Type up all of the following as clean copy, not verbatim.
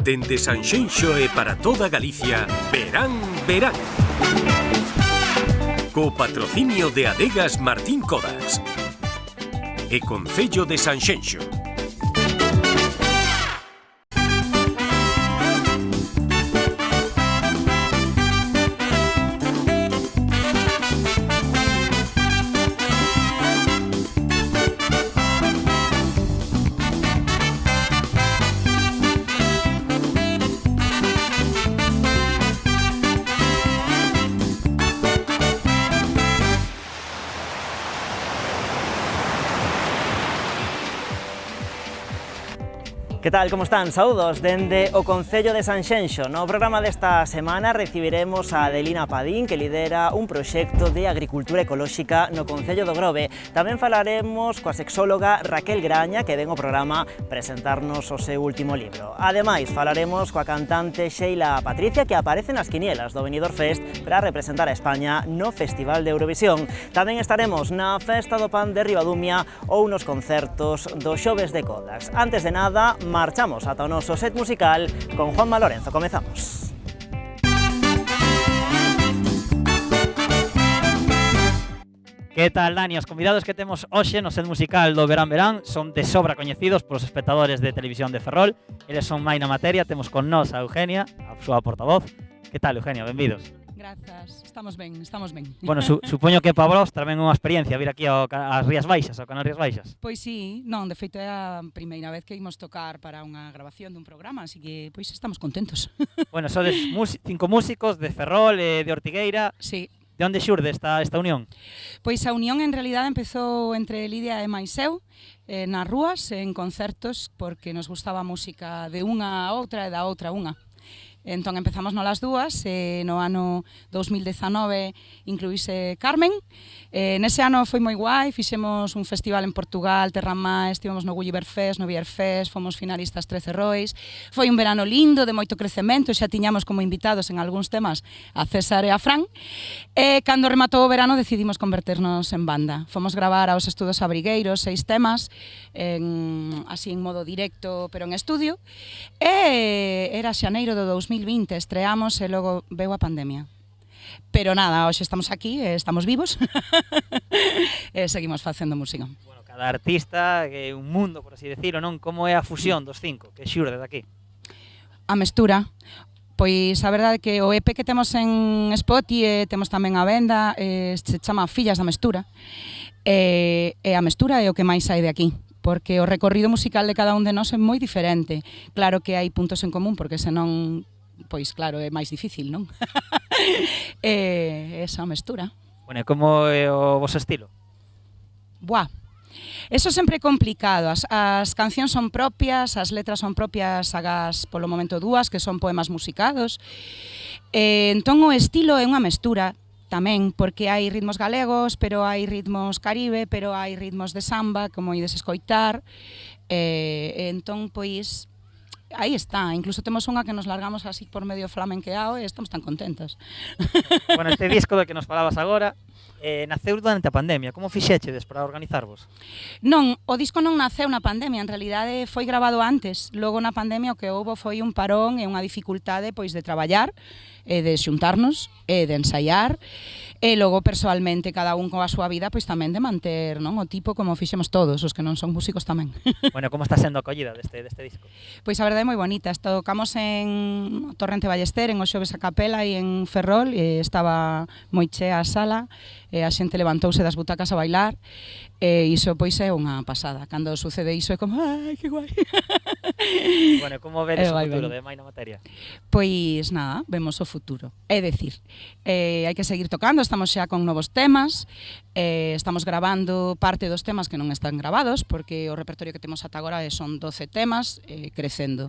Dende Sanxenxo e para toda Galicia, Verán, Verán. Co patrocinio de Adegas Martín Codas e Concello de Sanxenxo. Que tal, como están? Saúdos dende o Concello de Sanxenxo. No programa desta semana recibiremos a Adelina Padín, que lidera un proxecto de agricultura ecolóxica no Concello do Grove. Tamén falaremos coa sexóloga Raquel Graña, que ven o programa presentarnos o seu último libro. Ademais, falaremos coa cantante Sheila Patricia, que aparece nas quinielas do Benidorm Fest para representar a España no Festival de Eurovisión. Tamén estaremos na Festa do Pan de Ribadumia ou nos concertos do Xoves de Codas. Antes de nada, marchamos ata o noso set musical con Juanma Lorenzo. Comezamos. Que tal, Dani? Os convidados que temos hoxe no set musical do Verán Verán son de sobra coñecidos polos espectadores de televisión de Ferrol. Eles son Maina Materia, temos con nós a Eugenia, a súa portavoz. Que tal, Eugenia? Benvidos. Grazas, estamos ben, estamos ben. Bueno, supoño que para vos tamén é unha experiencia vir aquí ás Rías Baixas, ao canal Rías Baixas. Pois sí, non, de feito é a primeira vez que imos tocar para unha grabación dun programa, así que pois estamos contentos. Bueno, sodes 5 músicos de Ferrol e de Ortigueira. Sí. De onde xurde esta unión? Pois a unión en realidade empezou entre Lidia e mais eu, nas rúas, en concertos, porque nos gustaba a música de unha a outra e da outra a unha. Entón empezamos nolas dúas, no ano 2019 incluíse Carmen. Nese ano foi moi guai, fixemos un festival en Portugal, Terramá, estivemos no Gulliver Fest, no Bier Fest, fomos finalistas 13 Rois. Foi un verano lindo, de moito crecemento, xa tiñamos como invitados en algúns temas a César e a Fran. E cando rematou o verano decidimos converternos en banda. Fomos gravar aos Estudos Abrigueiros 6 temas, así en modo directo, pero en estudio. E era xaneiro do 2020, estreamos e logo veu a pandemia. Pero nada, hoxe estamos aquí, estamos vivos e seguimos facendo música. Bueno, cada artista é un mundo, por así decirlo, non? Como é a fusión dos 5 que xurde daqui? A mestura. Pois a verdade é que o EP que temos en Spotify, temos tamén a venda, se chama Fillas da Mestura. E a mestura é o que máis sai de aquí, porque o recorrido musical de cada un de nós é moi diferente. Claro que hai puntos en común, porque senón, pois claro, é máis difícil, non? Esa mestura. Bueno, e como é o vosso estilo? Buah, eso sempre é complicado. As cancións son propias, as letras son propias, agás polo momento dúas, que son poemas musicados. Entón o estilo é unha mestura tamén, porque hai ritmos galegos, pero hai ritmos caribe, pero hai ritmos de samba, como ides escoitar. Entón, pois, aí está. Incluso temos unha que nos largamos así por medio flamenqueado e estamos tan contentas. Bueno, este disco do que nos falabas agora naceu durante a pandemia. Como fixéchedes para organizarvos? Non, o disco non naceu na pandemia, en realidade foi grabado antes. Logo na pandemia o que houbo foi un parón e unha dificultade pois de traballar, de xuntarnos, de ensaiar, e logo persoalmente cada un coa súa vida pois tamén de manter, non, o tipo como fixemos todos, os que non son músicos tamén. Bueno, como está sendo a acollida deste disco? Pois a verdade é moi bonita. Tocamos en Torrente Ballester, en o Xoves a Capela e en Ferrol, e estaba moi chea a sala, e a xente levantouse das butacas a bailar, e iso pois é unha pasada. Cando sucede iso é como, ai, que guai. Bueno, como vedes o futuro de Maina Materia? Pois nada, vemos o futuro. É dicir, hai que seguir tocando, estamos xa con novos temas, estamos grabando parte dos temas que non están grabados, porque o repertorio que temos ata agora son 12 temas, crecendo.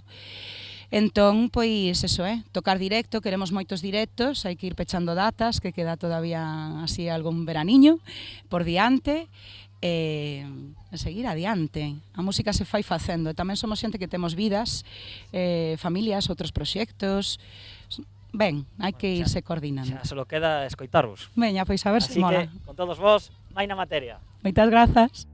Entón, pois, eso tocar directo, queremos moitos directos, hai que ir pechando datas, que queda todavía así algún veraniño por diante, e seguir adiante. A música se fai facendo, e tamén somos xente que temos vidas, familias, outros proxectos. Ben, hai que irse coordinando. Xa solo queda escoitarvos. Veña, pois a ver se mola. Así que, con todos vos, Maina Materia. Moitas grazas.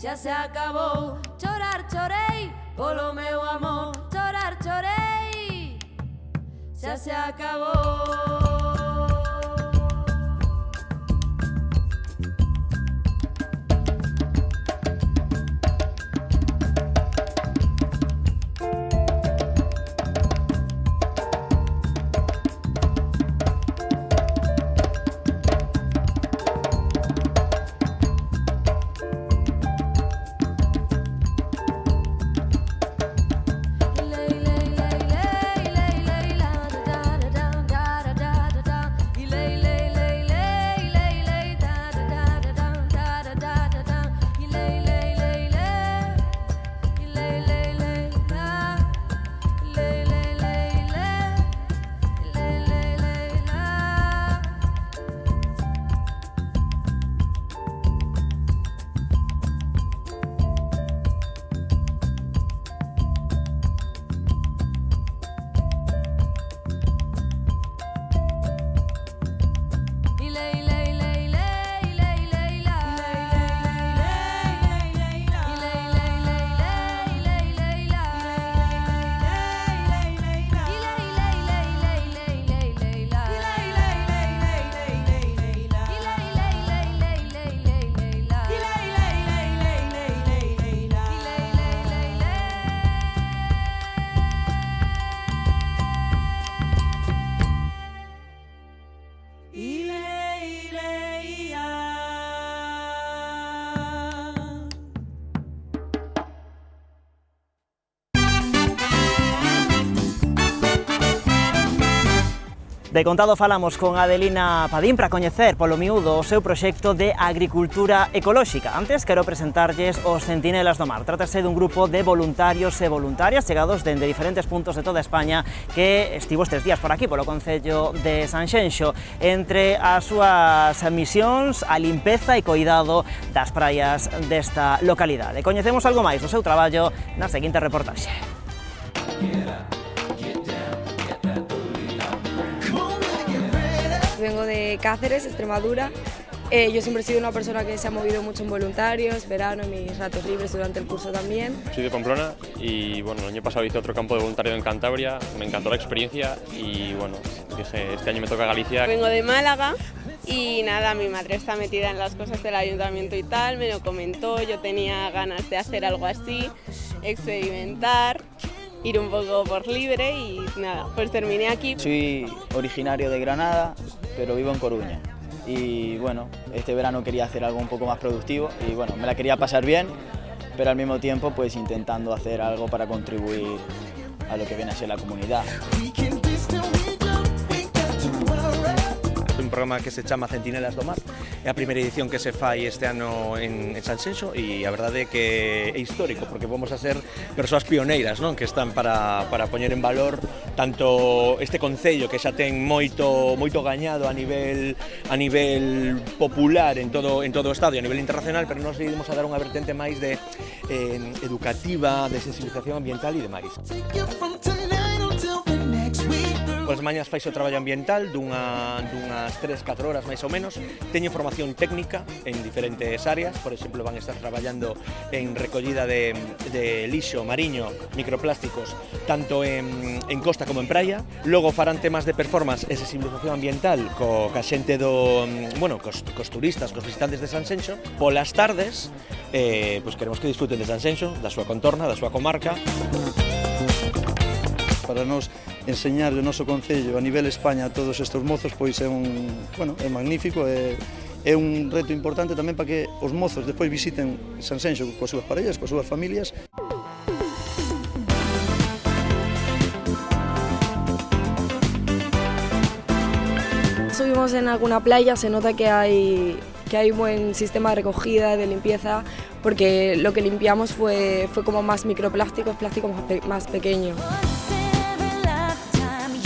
xa se acabou. Chorar chorei polo meu amor. Chorar chorei, xa se acabou. Da De contado falamos con Adelina Padín para coñecer polo miúdo o seu proxecto de agricultura ecolóxica. Antes quero presentarlles os Centinelas do Mar. Trátase dun grupo de voluntarios e voluntarias chegados dende diferentes puntos de toda España que estivo estes días por aquí, polo concello de Sanxenxo. Entre as súas misións, a limpeza e coidado das praias desta localidade. Coñecemos algo máis do seu traballo na seguinte reportaxe. Vengo de Cáceres, Extremadura. Yo siempre he sido una persona que se ha movido mucho en voluntarios, verano, en mis ratos libres durante el curso también. Soy de Pamplona y bueno, el año pasado hice otro campo de voluntariado en Cantabria, me encantó la experiencia y bueno, dije, este año me toca Galicia. Vengo de Málaga y nada, mi madre está metida en las cosas del ayuntamiento y tal, me lo comentó, yo tenía ganas de hacer algo así, experimentar, ir un poco por libre y nada, pues terminé aquí. Soy originario de Granada, pero vivo en Coruña. Y bueno, este verano quería hacer algo un poco más productivo y bueno, me la quería pasar bien, pero al mismo tiempo pues intentando hacer algo para contribuir a lo que viene a ser la comunidad. Un programa que se chama Centinelas do Mar, é a primeira edición que se fai este ano en Sanxenxo e a verdade é que é histórico porque vamos a ser persoas pioneiras, non? Que están para poñer en valor tanto este concello que xa ten moito gañado a nivel popular en todo o estado e a nivel internacional, pero nós íbamos a dar unha vertente máis de educativa, de sensibilización ambiental e demais. Polas mañas faise o traballo ambiental dunhas 3-4 horas máis ou menos. Teño formación técnica en diferentes áreas, por exemplo, van estar traballando en recollida de lixo mariño, microplásticos, tanto en costa como en praia. Logo farán temas de performance e sensibilización ambiental ca xente cos turistas, cos visitantes de Sanxenxo. Polas tardes, pois queremos que disfruten de Sanxenxo, da súa contorna, da súa comarca. Para nos enseñar o noso concello a nivel España a todos estes mozos, pois é é magnífico, é un reto importante tamén para que os mozos despois visiten Sanxenxo coas súas parellas, coas súas familias. Subimos en alguna playa, se nota que hay buen sistema de recogida, de limpieza, porque lo que limpiamos fue como más microplásticos, plásticos más pequeños.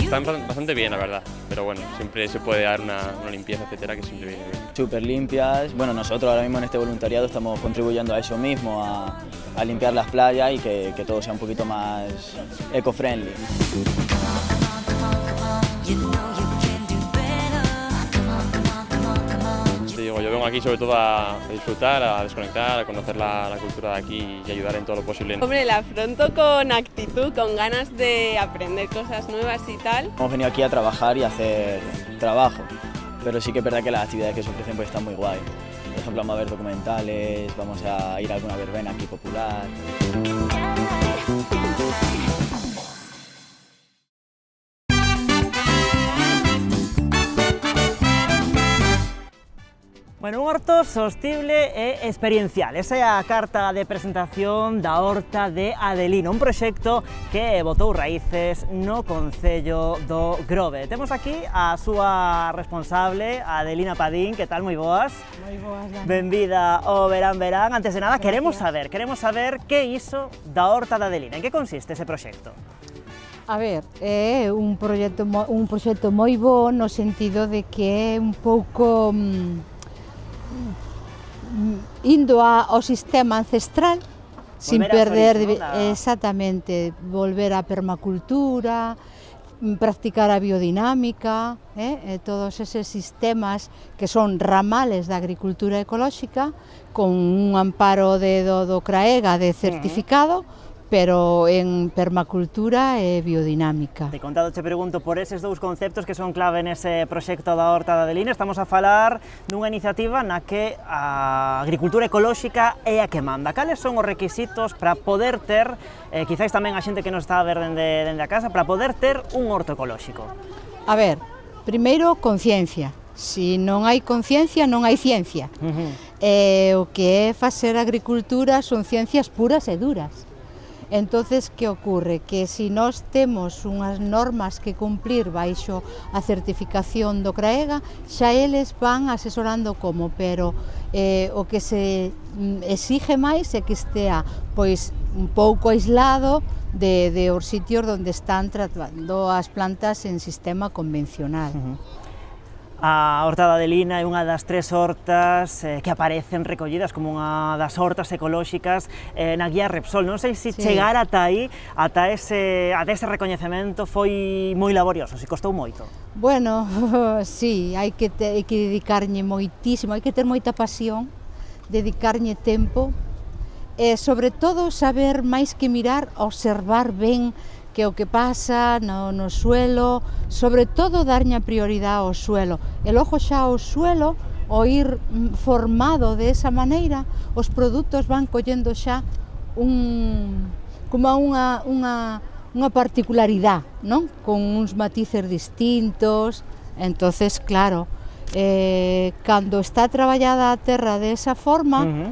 Están bastante bien, la verdad, pero bueno, siempre se puede dar una limpieza, etcétera, que siempre viene bien. Súper limpias. Bueno, nosotros ahora mismo en este voluntariado estamos contribuyendo a eso mismo, a limpiar las playas y que todo sea un poquito más eco-friendly. Yo vengo aquí sobre todo a disfrutar, a desconectar, a conocer la cultura de aquí y ayudar en todo lo posible. Hombre, la afronto con actitud, con ganas de aprender cosas nuevas y tal. Hemos venido aquí a trabajar y a hacer trabajo, pero sí que es verdad que las actividades que se ofrecen pues están muy guay. Por ejemplo, vamos a ver documentales, vamos a ir a alguna verbena aquí popular. Bueno, un horto sostible e experiencial. Esa é a carta de presentación da Horta de Adelina, un proxecto que botou raíces no concello do Grove. Temos aquí a súa responsable, Adelina Padín. Que tal? Moi boas. Moi boas, Dani. Benvida ao Verán Verán. Antes de nada, queremos saber que iso da Horta de Adelina. En que consiste ese proxecto? A ver, é un proxecto moi bo no sentido de que é un pouco indo ao sistema ancestral, sin perder, exactamente, volver á permacultura, practicar a biodinámica, todos eses sistemas que son ramales da agricultura ecolóxica, con un amparo do CRAEGA de certificado, pero en permacultura e biodinámica. De contado te pregunto por eses dous conceptos que son clave nese proxecto da Horta de Adelina. Estamos a falar dunha iniciativa na que a agricultura ecolóxica é a que manda. Cales son os requisitos para poder ter, quizáis tamén a xente que nos está a ver dende a casa, para poder ter un horto ecolóxico? A ver, primeiro, conciencia. Si non hai conciencia, non hai ciencia. O que é facer agricultura son ciencias puras e duras. Entonces, que ocurre? Que se nós temos unhas normas que cumplir baixo a certificación do CRAEGA, xa eles van asesorando como, pero o que se exige máis é que estea pois un pouco aislado de os sitios onde están tratando as plantas en sistema convencional. A Horta da Adelina é unha das 3 hortas que aparecen recollidas como unha das hortas ecolóxicas na guía Repsol. Non sei se chegar ata aí, ata ese recoñecemento foi moi laborioso, se costou moito. Bueno, sí, hai que dedicarlle moitísimo, hai que ter moita pasión, dedicarlle tempo, e sobre todo saber máis que mirar, observar ben que o que pasa no suelo, sobre todo darlle a prioridade ao suelo. E logo xa ao suelo, ao ir formado de esa maneira, os produtos van collendo xa como unha particularidade, non? Con uns matices distintos. Entonces, claro, cando está traballada a terra de esa forma,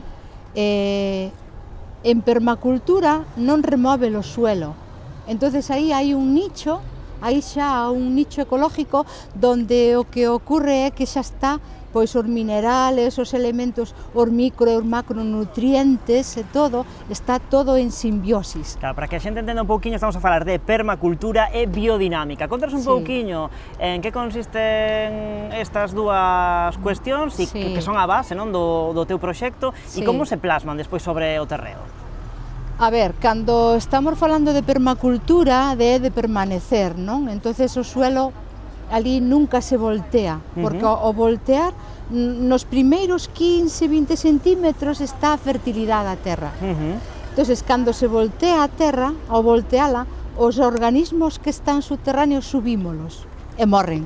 en permacultura non remove o suelo. Entonces aí hai un nicho, aí xa un nicho ecológico donde o que ocurre é que xa está pois os minerales, os elementos, os micro e os macronutrientes e todo, está todo en simbiosis. Claro, para que a xente entenda un pouquiño, estamos a falar de permacultura e biodinámica. Contanos un pouquiño en que consisten estas dúas cuestións e que son a base, non, do teu proxecto e como se plasman despois sobre o terreo. A ver, cando estamos falando de permacultura, de permanecer, non? Entonces o suelo ali nunca se voltea, porque o voltear nos primeiros 15-20 centímetros está a fertilidade da terra. Entonces, cando se voltea a terra, ao volteala, os organismos que están subterráneos subímolos e morren.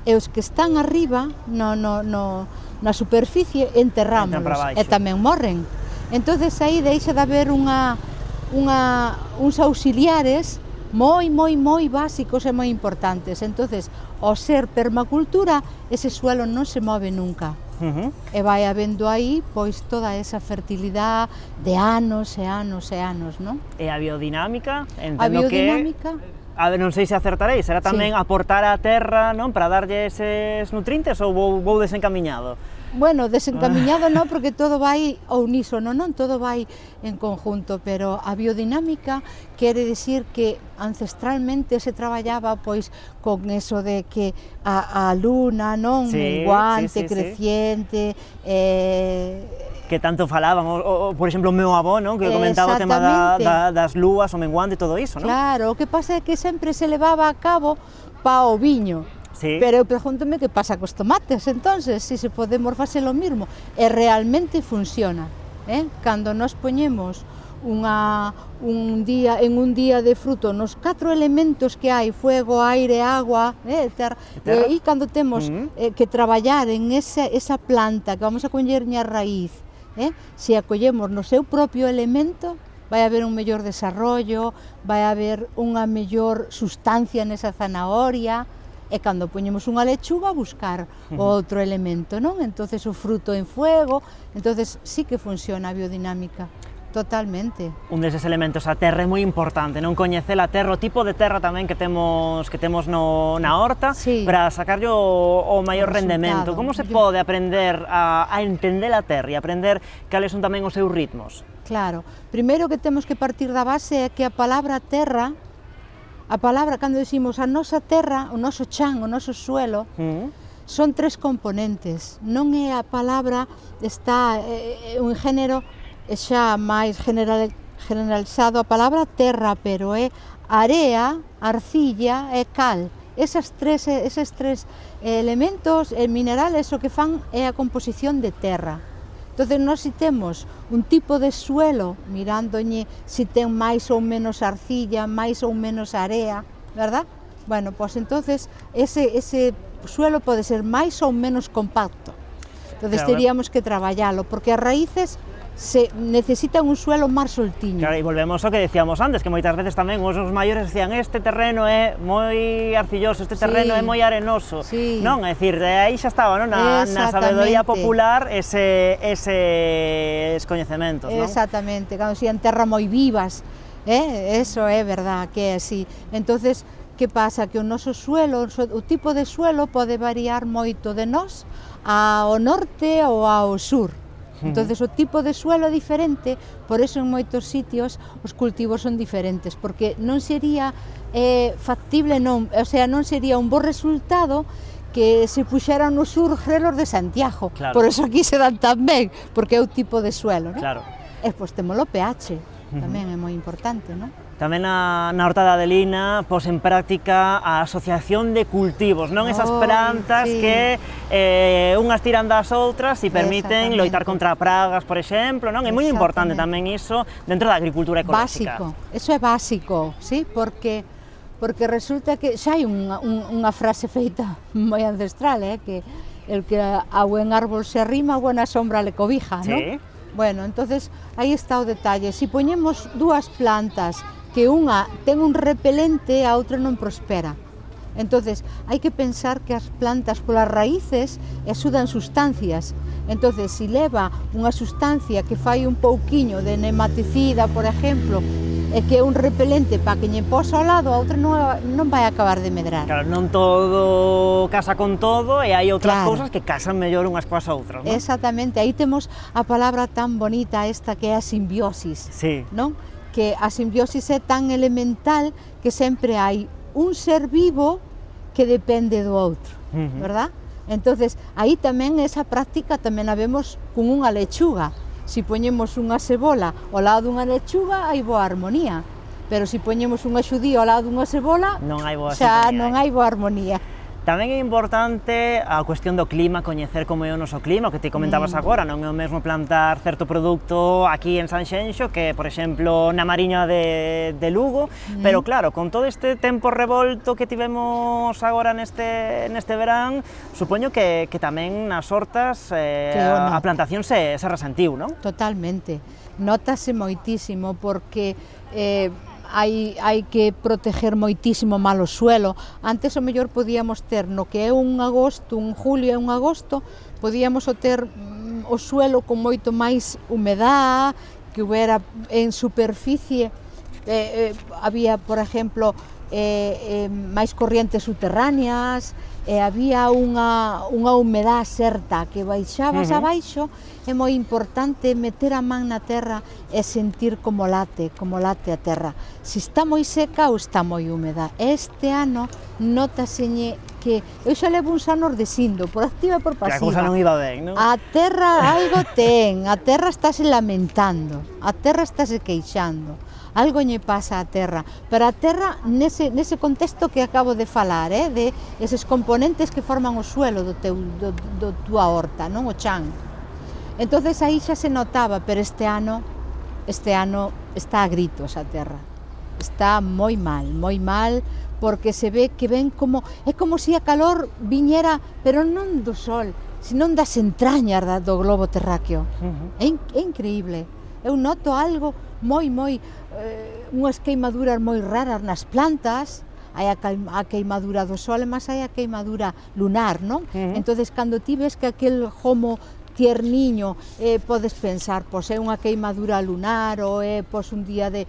E os que están arriba, na superficie, enterrámolos e tamén morren. Entonces aí deixa de haber uns auxiliares moi básicos e moi importantes. Entonces, ao ser permacultura, ese suelo non se move nunca. E vai habendo aí pois toda esa fertilidade de anos e anos e anos, non? E a biodinámica, entendo que... A ver, non sei se acertaréis, será tamén aportar á terra, non, para darlle eses nutrientes ou vou desencamiñado? Bueno, desencamiñado non, porque todo vai ao unísono, non, todo vai en conjunto, pero a biodinámica quere dicir que ancestralmente se traballaba pois con eso de que a luna, non, menguante, creciente, que tanto falaban, por exemplo, o meu avó, non, que comentaba o tema das lúas, o menguante e todo iso, non? Claro, o que pasa é que sempre se levaba a cabo pa o viño. Pero eu pregúntome que pasa cos tomates, entonces, se podemos facer o mismo, e realmente funciona. Cando nos poñemos un día de fruto nos 4 elementos que hai, fuego, aire, agua, terra, e cando temos que traballar en esa planta que vamos a collerlle a raíz, se a collemos no seu propio elemento, vai haber un mellor desarrollo, vai haber unha mellor sustancia nesa zanahoria, e cando poñemos unha lechuga a buscar outro elemento, non? Entonces o fruto en fuego, entonces sí que funciona a biodinámica, totalmente. Un deses elementos, a terra é moi importante, non coñecer a terra, o tipo de terra tamén que temos na horta, para sacarlle o maior rendemento. Como se pode aprender a entender a terra e aprender cales son tamén os seus ritmos? Claro, primeiro que temos que partir da base é que a palabra terra, cando decimos a nosa terra, o noso chan, o noso suelo, son 3 componentes. Non é a palabra, está un género xa máis generalizado, a palabra terra, pero é area, arcilla e cal. Eses tres elementos minerales o que fan é a composición de terra. Entón, nós si temos un tipo de suelo, mirándolle si ten máis ou menos arcilla, máis ou menos area, verdad? Bueno, pois entonces ese suelo pode ser máis ou menos compacto. Entonces teríamos que traballalo, porque as raíces se necesitan un suelo máis soltiño. Claro, e volvemos ao que decíamos antes, que moitas veces tamén os maiores decían este terreno é moi arcilloso, este terreno é moi arenoso, non? É dicir, aí xa estaba, non? Na sabedoría popular eses coñecementos, non? Exactamente, cando sean terra moi vivas, Eso é verdad que é así. Entonces, que pasa? Que o noso suelo, o tipo de suelo pode variar moito de nós ao norte ou ao sur. Entonces o tipo de suelo é diferente, por eso en moitos sitios os cultivos son diferentes, porque non sería factible, non, o sea, non sería un bo resultado que se puxeran no sur grelos de Santiago. Claro. Por eso aquí se dan tan ben, porque é o tipo de suelo, non? Claro. E pois temos o pH, tamén é moi importante, non? Tamén na horta da Adelina pos en práctica a asociación de cultivos, non esas plantas sí. que unhas tiran das outras e permiten loitar contra pragas, por exemplo, non? É moi importante tamén iso dentro da agricultura ecolóxica. Básico, eso é básico, sí, porque resulta que xa hai unha frase feita moi ancestral, que el que a buen árbol se arrima, a buena sombra le cobija, non? Sí. Bueno, entonces aí está o detalle. Si poñemos dúas plantas que unha ten un repelente, a outra non prospera. Entonces, hai que pensar que as plantas polas raíces exudan sustancias. Entonces, si leva unha sustancia que fai un pouquiño de nematicida, por exemplo, e que é un repelente para que lle posa ao lado, a outra non vai acabar de medrar. Claro, non todo casa con todo e hai outras cousas que casan mellor unhas coas outras, non? Exactamente, aí temos a palabra tan bonita esta que é a simbiosis, sí. Non? Que a simbiosis é tan elemental que sempre hai un ser vivo que depende do outro, verdad? Entonces, aí tamén esa práctica tamén a vemos con unha lechuga. Si poñemos unha cebola ao lado dunha lechuga, hai boa armonía. Pero si poñemos unha xudía ao lado dunha cebola, non hai boa xa non hai boa armonía. Tamén é importante a cuestión do clima, coñecer como é o noso clima, o que ti comentabas agora, non é o mesmo plantar certo produto aquí en Sanxenxo que, por exemplo, na Mariña de Lugo, pero claro, con todo este tempo revolto que tivemos agora neste verán, supoño que tamén nas hortas a plantación se resentiu, non? Totalmente, notase moitísimo porque hai que proteger moitísimo mal o suelo. Antes o mellor podíamos ter no que é un julio e un agosto, podíamos ter o suelo con moito máis humedad, que houbera en superficie, había, por exemplo, máis corrientes subterráneas, había unha humedad certa que baixabas abaixo. É moi importante meter a man na terra e sentir como late a terra. Se está moi seca ou está moi húmeda. Este ano notaseñe que eu xa levo uns anos desindo, por activa e por pasiva. Que a cousa non iba ben, non? A terra algo ten, a terra estáse lamentando, a terra estáse queixando. Algo lle pasa á terra, pero a terra nese contexto que acabo de falar, de eses componentes que forman o suelo do túa horta, non? O chan. Entonces aí xa se notaba, pero este ano está a gritos a terra. Está moi mal, porque se ve que ven como, é como se a calor viñera, pero non do sol, senón das entrañas do globo terráqueo. É increíble. Eu noto algo moi, unhas queimaduras moi raras nas plantas, hai a queimadura do sol, mas hai a queimadura lunar, non? Entonces, cando ti ves que aquel homo tierniño, podes pensar, pois é unha queimadura lunar ou é pois un día de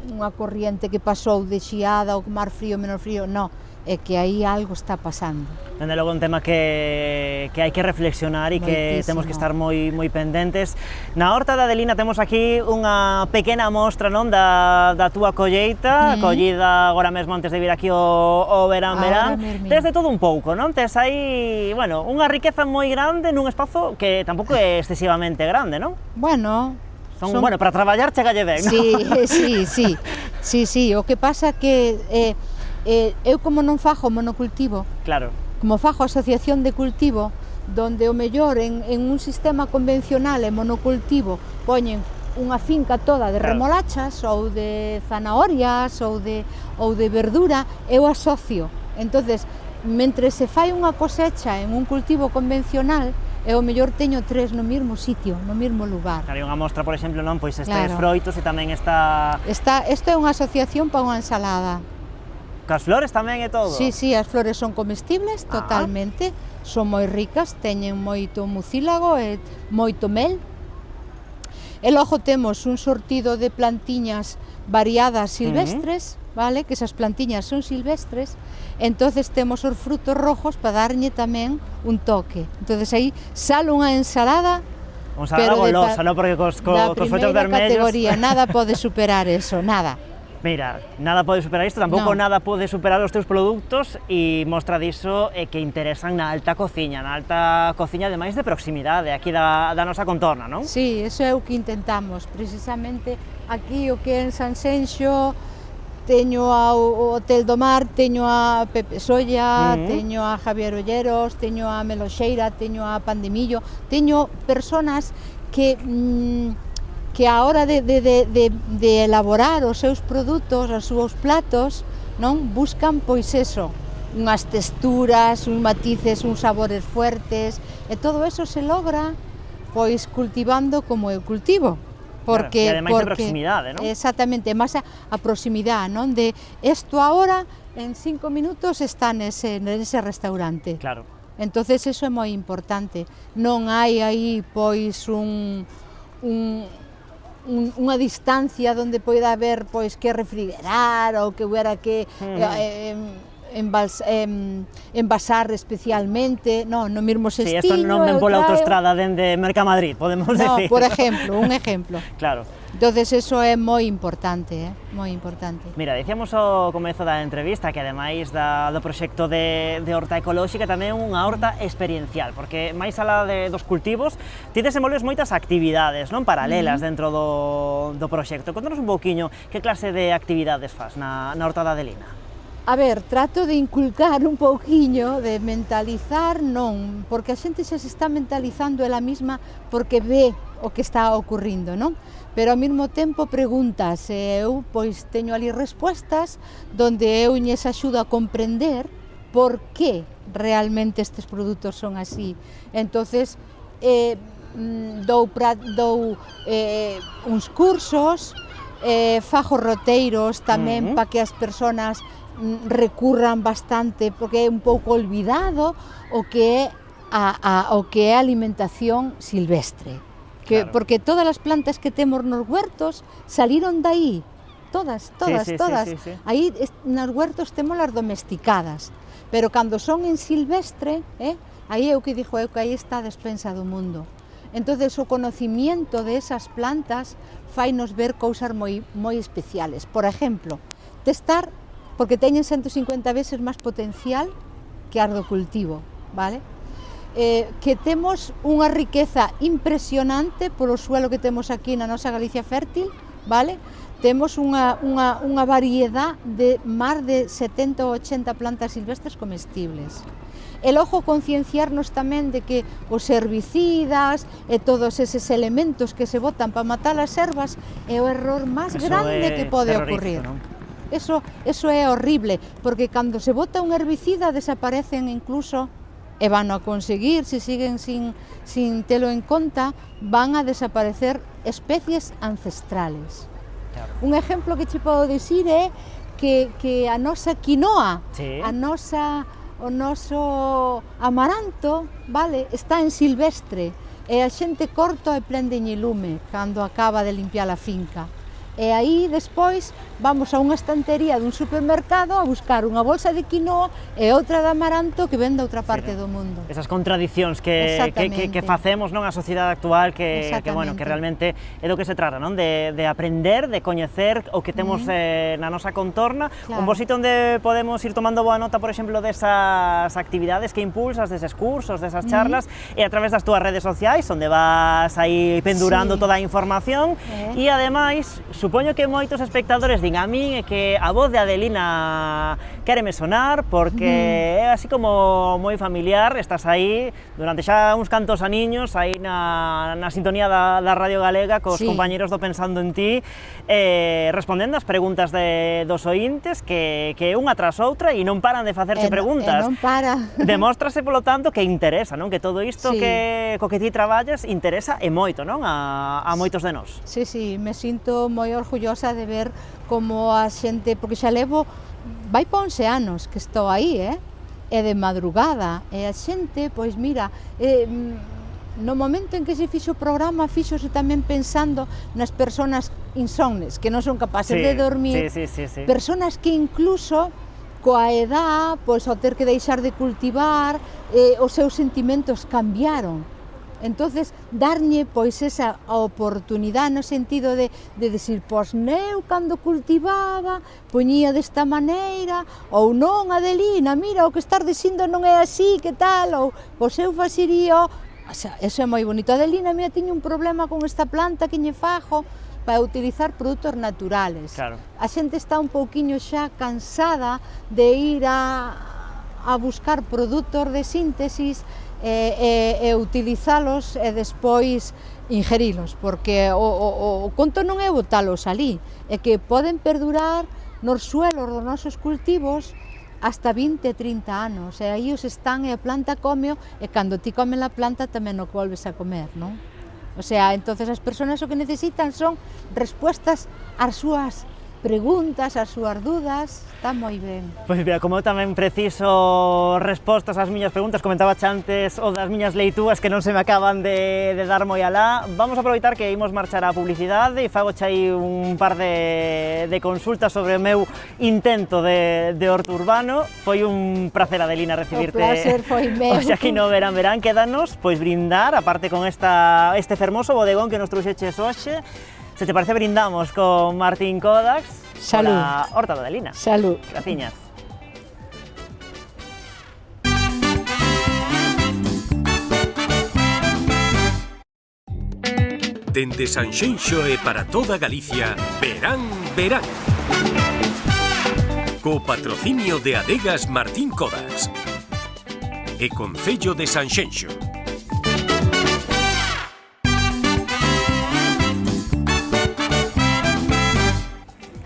unha corriente que pasou de xiada ou mar frío, menos frío, non, é que aí algo está pasando. Dende logo un tema que hai que reflexionar e que temos que estar moi pendentes. Na horta da Adelina temos aquí unha pequena mostra, non, da túa colleita, collida agora mesmo antes de vir aquí o verán. Tes de todo un pouco, non? Tes aí, bueno, unha riqueza moi grande nun espazo que tampouco é excesivamente grande, non? Bueno, bueno, para traballar chegalle ben, non? Sí, o que pasa que eu como non fago monocultivo, claro, como fago asociación de cultivo, donde o mellor en un sistema convencional e monocultivo poñen unha finca toda de remolachas ou de zanahorias ou de verdura, eu asocio. Entonces, mentre se fai unha cosecha en un cultivo convencional, eu mellor teño 3 no mesmo sitio, no mesmo lugar. Hai unha mostra, por exemplo, non, pois estes froitos e tamén está... Isto é unha asociación para unha ensalada. Cas flores tamén e todo? Sí, as flores son comestibles totalmente, son moi ricas, teñen moito mucílago e moito mel. E logo temos un sortido de plantiñas variadas silvestres, vale? Que esas plantiñas son silvestres, entonces temos os frutos rojos para darlle tamén un toque. Entonces aí sale unha ensalada, pero golosa, non? Porque cos frutos vermellos... categoría, nada pode superar eso, nada. Mira, nada pode superar isto, tampouco nada pode superar os teus produtos e mostra diso que interesan na alta cociña ademais de proximidade aquí da nosa contorna, non? Sí, eso é o que intentamos, precisamente aquí o que é en Sanxenxo, teño ao Hotel do Mar, teño a Pepe Solla, teño a Javier Olleros, teño a Meloxeira, teño a Pandemillo, teño personas que a hora de elaborar os seus produtos, os seus platos, non buscan pois eso, unhas texturas, uns matices, uns sabores fuertes, e todo eso se logra pois cultivando como eu cultivo. Porque, claro, e ademais de proximidade, non? Exactamente, máis a proximidade, non? De isto agora, en 5 minutos está nese restaurante. Claro. Entonces eso é moi importante. Non hai aí pois unha distancia onde poida haber pois que refrigerar ou que hubiera que envasar especialmente, no mesmo Sí, sestiño. isto non ven pola autoestrada dende Mercamadrid, podemos decir. No, por exemplo, un exemplo. Claro. Entonces eso é moi importante, moi importante. Mira, dicíamos ao comezo da entrevista que ademais do proxecto de horta ecolóxica tamén unha horta experiencial, porque máis alá dos cultivos ti desenvolves moitas actividades, non, paralelas dentro do proxecto. Contanos un pouquiño que clase de actividades fas na horta da Adelina. A ver, trato de inculcar un pouquiño, de mentalizar, non, porque a xente xa se está mentalizando ela mesma porque ve o que está ocurrindo, non? Pero ao mesmo tempo preguntas, eu pois teño ali respuestas donde eu lles axudo a comprender por que realmente estes produtos son así. Entonces, dou uns cursos, fago roteiros tamén para que as persoas recurran bastante, porque é un pouco olvidado o que é a alimentación silvestre. Claro. Porque todas as plantas que temos nos huertos saliron de aí, todas. Sí. Aí nos huertos temos as domesticadas, pero cando son en silvestre, aí é o que dixo eu, que aí está a despensa do mundo. Entonces o conocimiento de esas plantas fainos ver cousas moi especiales. Por exemplo, testar, porque teñen 150 veces máis potencial que as do cultivo, vale? Que temos unha riqueza impresionante polo suelo que temos aquí na nosa Galicia fértil, vale? Temos unha variedade de máis de 70 ou 80 plantas silvestres comestibles. E logo concienciarnos tamén de que os herbicidas e todos eses elementos que se botan para matar as ervas é o error máis grande que pode ocurrir. Eso é horrible, porque cando se bota un herbicida desaparecen incluso, e van a conseguir, se siguen sin telo en conta, van a desaparecer especies ancestrales. Claro. Un exemplo que che podo dicir é que a nosa quinoa, o noso amaranto, vale, está en silvestre, e a xente corta e prendeñe lume cando acaba de limpiar a finca. E aí, despois, vamos a unha estantería dun supermercado a buscar unha bolsa de quinoa e outra de amaranto que ven da outra parte do mundo. Esas contradicións que facemos, non, a sociedade actual, que realmente é do que se trata, non? De aprender, de coñecer o que temos na nosa contorna, un bo sitio onde podemos ir tomando boa nota, por exemplo, desas actividades que impulsas, deses cursos, desas charlas, e a través das túas redes sociais, onde vas aí pendurando toda a información, e ademais, supoño que moitos espectadores din a min é que a voz de Adelina quéreme sonar porque é así como moi familiar, estás aí durante xa uns cantos aniños aí na sintonía da Radio Galega cos compañeros do Pensando en Ti, respondendo as preguntas dos oíntes que unha tras outra e non paran de facerche preguntas. Non para. Demóstrase, polo tanto, que interesa, non? Que todo isto co que ti traballas interesa e moito, non? A moitos de nós. Sí, me sinto moi orgullosa de ver como a xente, porque xa levo, vai pa 11 anos que estou aí, e de madrugada, e a xente, pois mira, no momento en que se fixo o programa, fixose tamén pensando nas persoas insomnes, que non son capaces de dormir, persoas que incluso coa edad, pois ao ter que deixar de cultivar, os seus sentimentos cambiaron. Entonces, darlle pois esa oportunidade no sentido de decir, pois eu cando cultivaba poñía desta maneira, ou non, Adelina, mira, o que estás dicindo non é así, que tal, ou pois eu facería, o sea, eso é moi bonito. Adelina, mira, tiño un problema con esta planta que lle fajo, para utilizar produtos naturales. Claro. A xente está un pouquiño xa cansada de ir a buscar produtos de síntesis e utilizalos e despois ingerilos, porque o conto non é botalos ali, é que poden perdurar nos suelos dos nosos cultivos hasta 20 e 30 anos, e aí os están e a planta comeo, e cando ti comes a planta tamén o volves a comer, non? O sea, entonces as persoas o que necesitan son respuestas ás súas preguntas, ás súas dudas, está moi ben. Pois mira, como eu tamén preciso respostas ás miñas preguntas, comentaba antes o das miñas leitúas que non se me acaban de dar moi alá, vamos a aproveitar que imos marchar á publicidade e fago aí un par de consultas sobre o meu intento de horto urbano. Foi un placer, Adelina, recibirte. O placer foi meu. Oxe, aquí no Verán, quédanos, pois brindar, aparte con este fermoso bodegón que nos trouxeches hoxe. Se te parece, brindamos con Martín Kodax. Salud. Pola horta da Adelina. Salud. Graciñas. Dende Sanxenxo e para toda Galicia, Verán. Co patrocinio de Adegas Martín Kodax e Concello de Sanxenxo.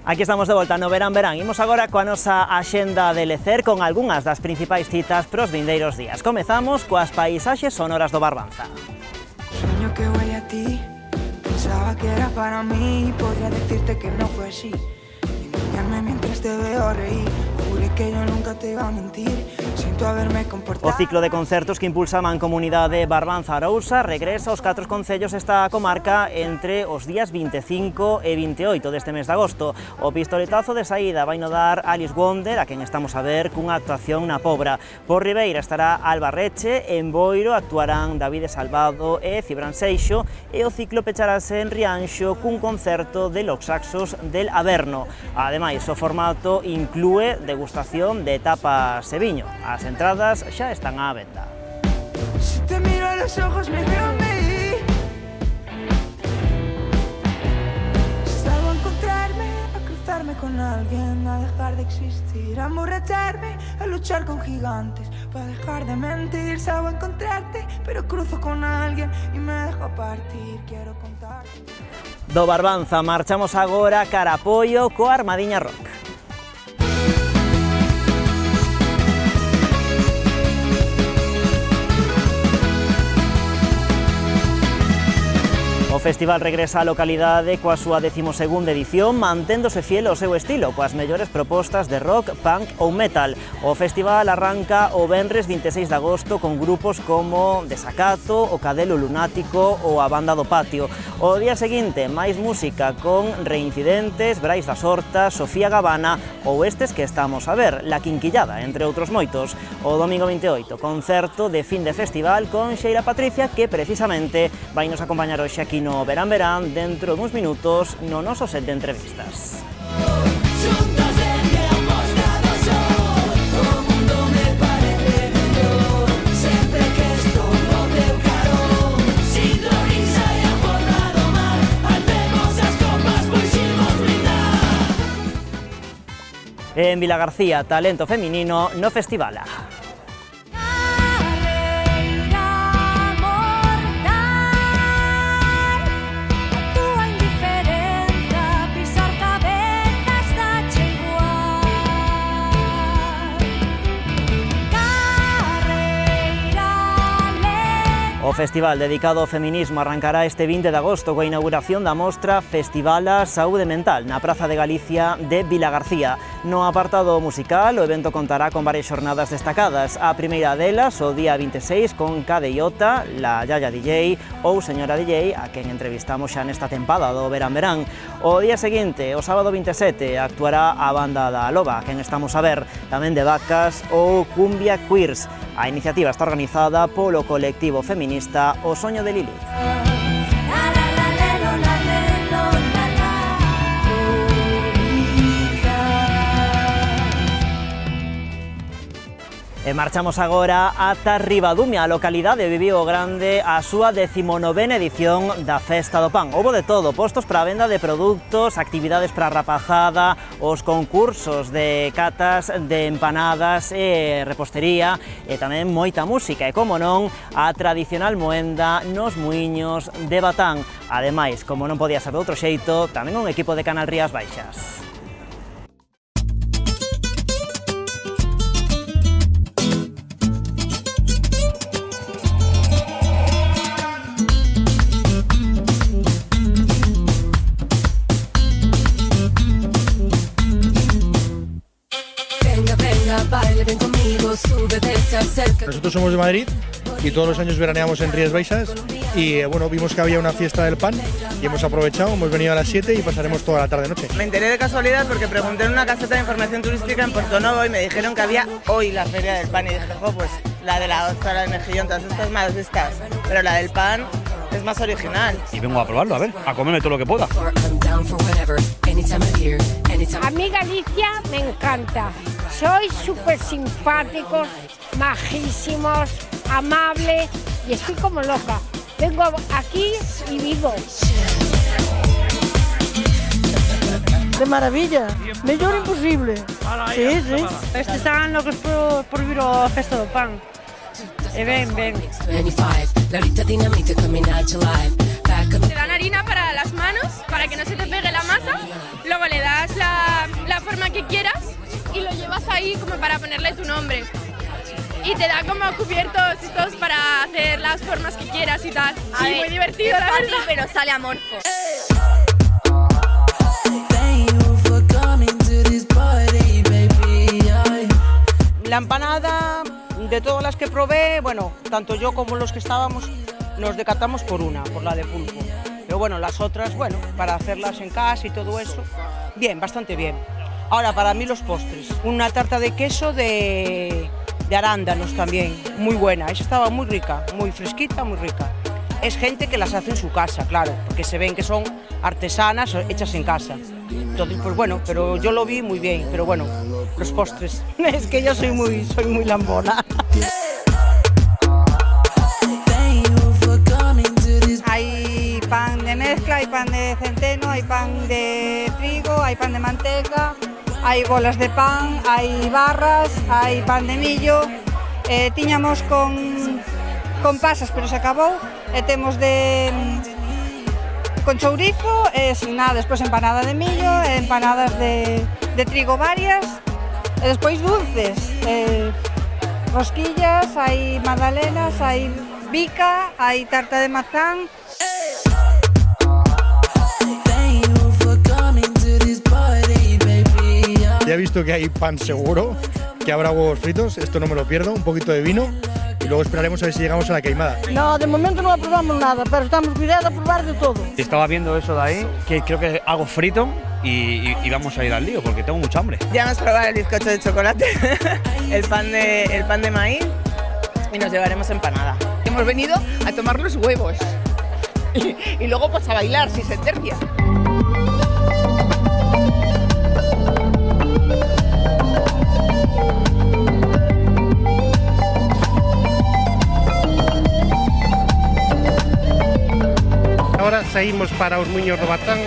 Aquí estamos de volta no Verán. Imos agora coa nosa axenda de lecer con algunhas das principais citas pros vindeiros días. Comezamos coas paisaxes sonoras do Barbanza. Sueño que huele a ti, pensaba que era para mí, podría decirte que no fue así, engañarme mientras te veo reír, juré que yo nunca te iba a mentir, siento haberme comportado. O ciclo de concertos que impulsa a Mancomunidade Barbanza-Arousa regresa aos 4 concellos desta comarca entre os días 25 e 28 deste mes de agosto. O pistoletazo de saída vai no dar Alice Wonder, a quen estamos a ver cunha actuación na Pobra. Por Ribeira estará Alba Reche, en Boiro actuarán David Salvado e Cibran Seixo, e o ciclo pecharase en Rianxo cun concerto de Los Saxos del Averno. Ademais, o formato inclúe degustación de tapas e viño. As entradas xa están á venda. Si te miro a los ojos me veo en mí. Salgo a encontrarme, a cruzarme con alguien, a dejar de existir, a emborracharme, a luchar con gigantes, para dejar de mentir. Salgo a encontrarte, pero cruzo con alguien y me dejo partir. Quiero contarte. Do Barbanza marchamos agora cara a Poio coa Armadiña Rock. O festival regresa á localidade coa súa 12ª edición, manténdose fiel ao seu estilo, coas mellores propostas de rock, punk ou metal. O festival arranca o venres 26 de agosto con grupos como Desacato, o Cadelo Lunático ou a Banda do Patio. O día seguinte, máis música con Reincidentes, Brais das Hortas, Sofía Gavana ou estes que estamos a ver, La Quinquillada, entre outros moitos. O domingo 28, concerto de fin de festival con Xeira Patricia, que precisamente vai nos acompañar hoxe aquí no Verán dentro duns minutos no noso set de entrevistas. En Vilagarcía, talento feminino no festival. O festival dedicado ao feminismo arrancará este 20 de agosto coa inauguración da mostra Festivala Saúde Mental na Praza de Galicia de Vilagarcía. No apartado musical, o evento contará con varias xornadas destacadas. A primeira delas, o día 26, con Cadeiota, la Yaya DJ ou Señora DJ, a quen entrevistamos xa nesta tempada do Verán Verán. O día seguinte, o sábado 27, actuará a banda da Loba, a quen estamos a ver, tamén de Vacas ou Cumbia Queers. A iniciativa está organizada polo colectivo feminista O Soño de Lilith. E marchamos agora ata Ribadumia, a localidade de Vivío Grande, a súa 19ª edición da Festa do Pan. Houbo de todo, postos para a venda de produtos, actividades para a rapazada, os concursos de catas de empanadas e repostería, e tamén moita música, e como non, a tradicional moenda nos muiños de Batán. Ademais, como non podía ser de outro xeito, tamén un equipo de Canal Rías Baixas. Nosotros somos de Madrid y todos los años veraneamos en Rías Baixas y bueno, vimos que había una fiesta del pan y hemos aprovechado, hemos venido a las 7 y pasaremos toda la tarde-noche. Me enteré de casualidad porque pregunté en una caseta de información turística en Puerto Novo y me dijeron que había hoy la feria del pan y dije, pues la de la ostra, la de mejillón, todas estas más vistas, pero la del pan es más original. Y vengo a probarlo, a ver, a comerme todo lo que pueda. A mí Galicia me encanta. Sois súper simpáticos, majísimos, amables y estoy como loca. Vengo aquí y vivo. De maravilla, mellor imposible. Sí, sí. Están locos por vir ao Festa do Pan. E ven. Te dan harina para las manos, para que no se te pegue la masa, luego le das la forma que quieras y lo llevas ahí como para ponerle tu nombre. Y te da como cubiertos estos para hacer las formas que quieras y tal. Sí, muy divertido, la verdad. Pero sale amorfo. La empanada, de todas las que probé, bueno, tanto yo como los que estábamos, nos decantamos por la de pulpo. Pero bueno, las otras, bueno, para hacerlas en casa y todo eso, bien, bastante bien. Ahora, para mí los postres, una tarta de queso de arándanos también, muy buena. Esa estaba muy rica, muy fresquita, muy rica. Es gente que las hace en su casa, claro, porque se ven que son artesanas hechas en casa. Entonces, pues bueno, pero yo lo vi muy bien, pero bueno, los postres, es que yo soy muy lambona. Hay pan de mezcla, hay pan de centeno, hay pan de trigo, hay pan de manteca, hay bolas de pan, hay barras, hay pan de millo. Tiñamos con pasas, pero se acabou. Temos con chourizo, sin nada, despois empanada de millo, empanadas de trigo varias, e despois dulces, rosquillas, hai magdalenas, hai bica, hai tarta de mazán. Ya he visto que hay pan seguro, que habrá huevos fritos, esto no me lo pierdo, un poquito de vino y luego esperaremos a ver si llegamos a la queimada. No, de momento no aprobamos nada, pero estamos cuidados a probar de todo. Estaba viendo eso de ahí, que creo que hago frito y vamos a ir al lío porque tengo mucha hambre. Ya hemos probado el bizcocho de chocolate, el pan de maíz y nos llevaremos empanada. Hemos venido a tomar los huevos y luego pues a bailar si se tercia. Ahora saímos para os muiños do Batán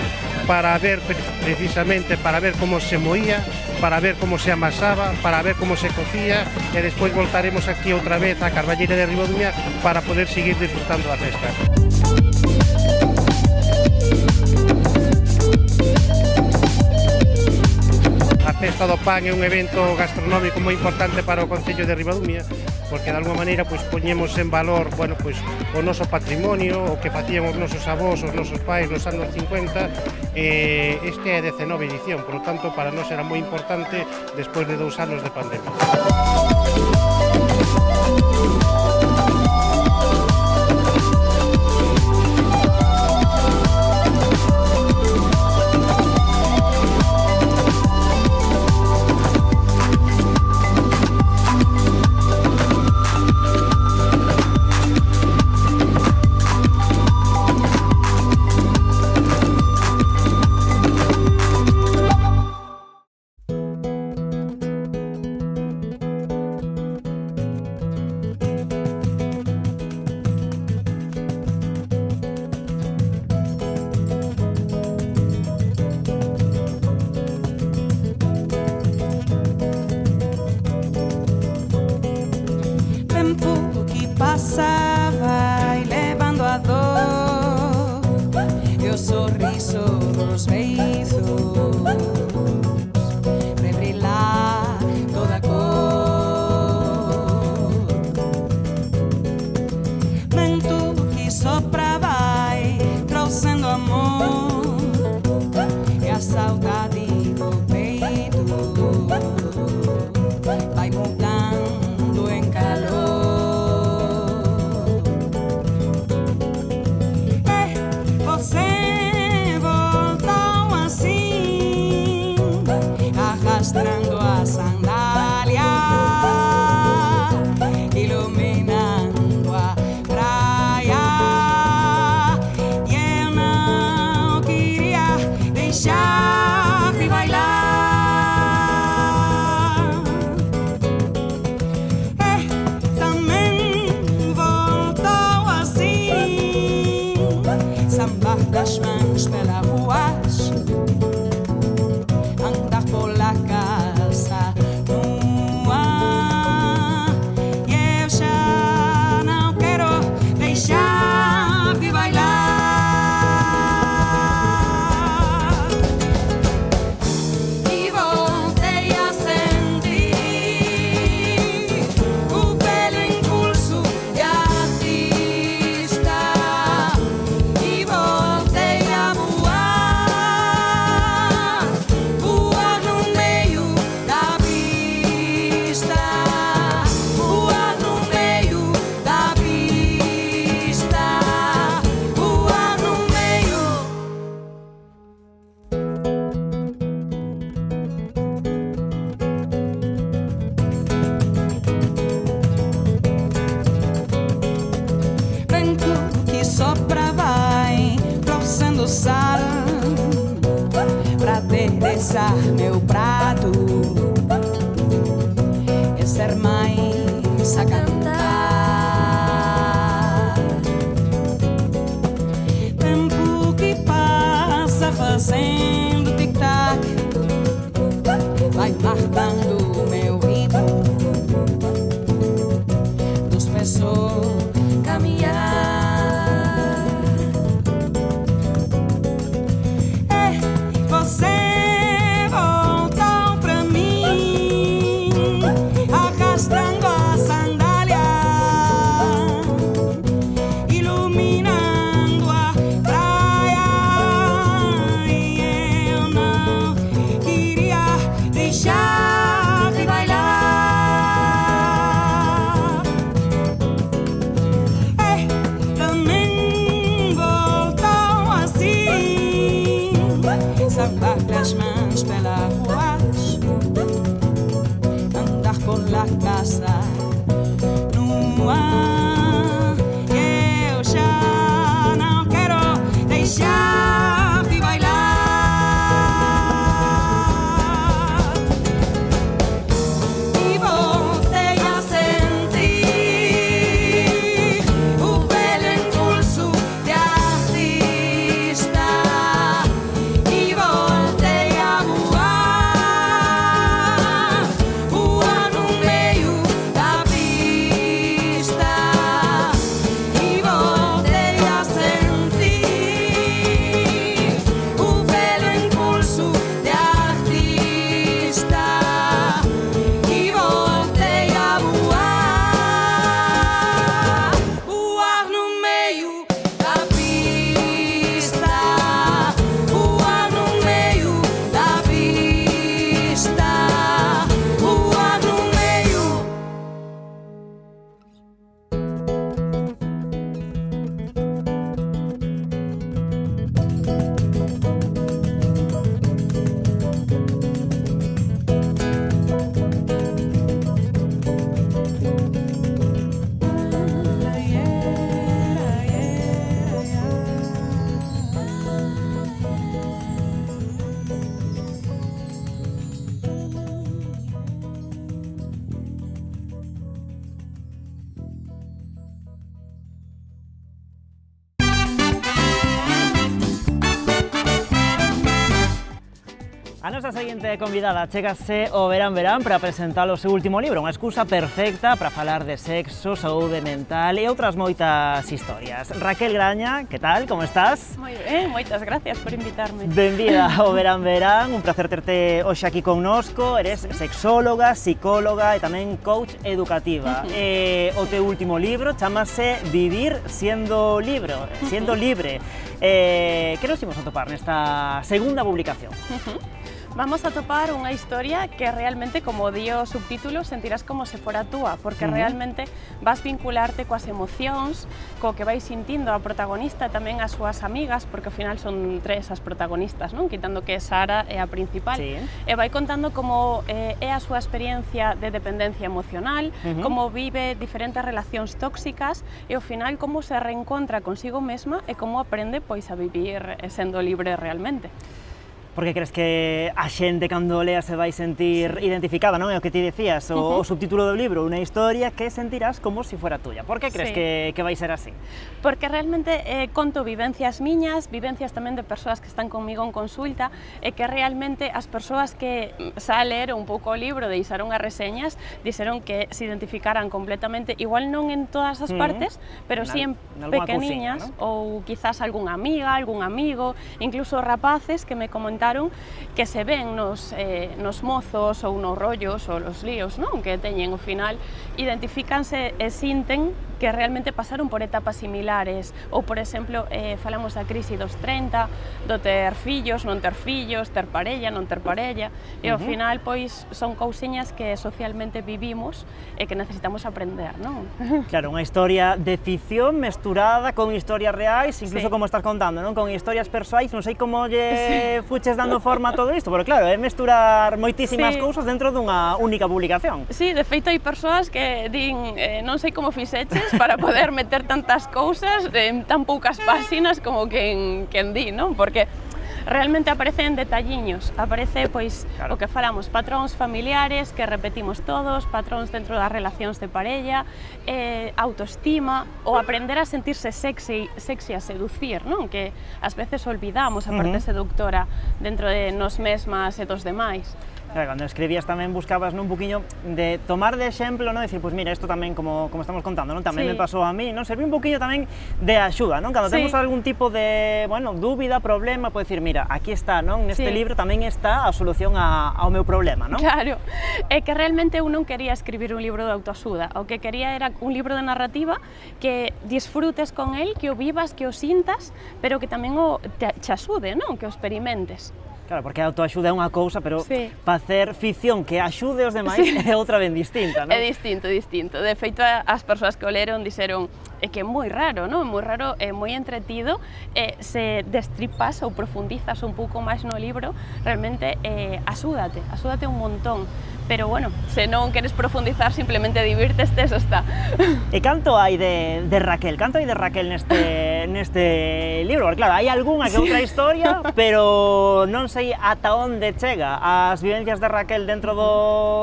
para ver precisamente, para ver como se moía, para ver como se amasaba, para ver como se cocía e despois voltaremos aquí outra vez a Carballeira de Ribadumia para poder seguir disfrutando da festa. A Festa do Pan é un evento gastronómico moi importante para o Concello de Ribadumia, porque de alguma maneira pois poñemos en valor, bueno, pois o noso patrimonio, o que facían os nosos avós, os nosos pais nos anos 50. Este é a 19ª edición, por lo tanto, para nós era moi importante despois de 2 anos de pandemia. Passava e levando a dor e o sorriso dos beijos rebrilhar toda a cor. Vento que soprava e trouxendo amor e a saudade do peito vai mudando em calor. Arrastrando a sandália, iluminando a praia. E eu não queria deixar de bailar. Também voltou assim, sambar das mãos pela rua, andar por la casa nua. E eu já não quero deixar de bailar. E voltei a sentir o belo impulso de artista. E voltei a voar, voar no meio da pista, voar no meio da pista, voar no meio. Vento que sopra vai trouxendo sal pra aderezar meu prato e ser mais a cantar. Tempo que passa fazendo tic-tac vai marcando meu ritmo dos pessoas caminhar. Você voltou pra mim, arrastando a sandália. A nosa seguinte convidada chégase o verán para presentar o seu último libro, unha excusa perfecta para falar de sexo, saúde mental e outras moitas historias. Raquel Graña, que tal? Como estás? Moi ben, moitas gracias por invitarme. Benvida ao verán, un placer terte hoxe aquí connosco. Eres sexóloga, psicóloga e tamén coach educativa. O teu último libro chamase Vivir siendo libre. Que nos imos a topar nesta segunda publicación? Vamos a topar unha historia que realmente, como di o subtítulo, sentirás como se fora túa, porque realmente vas vincularte coas emocións, co que vais sintindo a protagonista, tamén as súas amigas, porque ao final son tres as protagonistas, non? Quitando que Sara é a principal. E vai contando como é a súa experiencia de dependencia emocional, como vive diferentes relacións tóxicas e ao final como se reencontra consigo mesma e como aprende pois a vivir sendo libre realmente. Por que crees que a xente cando lea se vai sentir identificada, non? É o que ti decías, o subtítulo do libro, unha historia que sentirás como se fora tuya. Por que crees que vai ser así? Porque realmente conto vivencias miñas, vivencias tamén de persoas que están comigo en consulta, e que realmente as persoas que xa leron un pouco o libro, deixaron as reseñas, dixeron que se identificaran completamente, igual non en todas as partes, pero si en pequeniñas, ou quizás algunha amiga, algún amigo, incluso rapaces que me comentaron que se ven nos mozos ou nos rollos ou nos líos, non? Que teñen ao final, identifícanse e sinten que realmente pasaron por etapas similares, ou, por exemplo, falamos da crise dos 30, do ter fillos, non ter fillos, ter parella, non ter parella, e ao final, pois, son cousiñas que socialmente vivimos e que necesitamos aprender, non? Claro, unha historia de ficción mesturada con historias reais, incluso como estás contando, non? Con historias persoais, non sei como lle fuches dando forma a todo isto, pero claro, é mesturar moitísimas cousas dentro dunha única publicación. Sí, de feito hai persoas que din, non sei como fixeches para poder meter tantas cousas en tan poucas páxinas como quen di, non? Porque realmente aparecen detalliños, aparece pois o que falamos, patróns familiares que repetimos todos, patróns dentro das relacións de parella, autoestima, ou aprender a sentirse sexy a seducir, non? Que ás veces olvidamos a parte seductora dentro de nos mesmas e dos demais. Claro, cando escribías tamén buscabas un poquinho de tomar de exemplo, non? Decir, pois mira, isto tamén, como estamos contando, non? Tamén me pasou a mí, non? Servir un poquinho tamén de axuda, non? Cando temos algún tipo de, bueno, dúbida, problema, podes decir, mira, aquí está, non? Neste libro tamén está a solución ao meu problema, non? Claro, é que realmente eu non quería escribir un libro de autoaxuda, o que quería era un libro de narrativa que disfrutes con el, que o vivas, que o sintas, pero que tamén te axude, non? Que o experimentes. Claro, porque a autoaxuda é unha cousa, pero facer ficción que axude os demais é outra ben distinta, non? É distinto. De feito, as persoas que o leron dixeron que é moi raro, non? Moi raro e moi entretido, se destripas ou profundizas un pouco máis no libro, realmente axúdate un montón. Pero, bueno, se non queres profundizar, simplemente divirteste, eso está. E canto hai de Raquel? Canto hai de Raquel neste libro? Porque, claro, hai algunha que outra historia, pero non sei ata onde chega as vivencias de Raquel dentro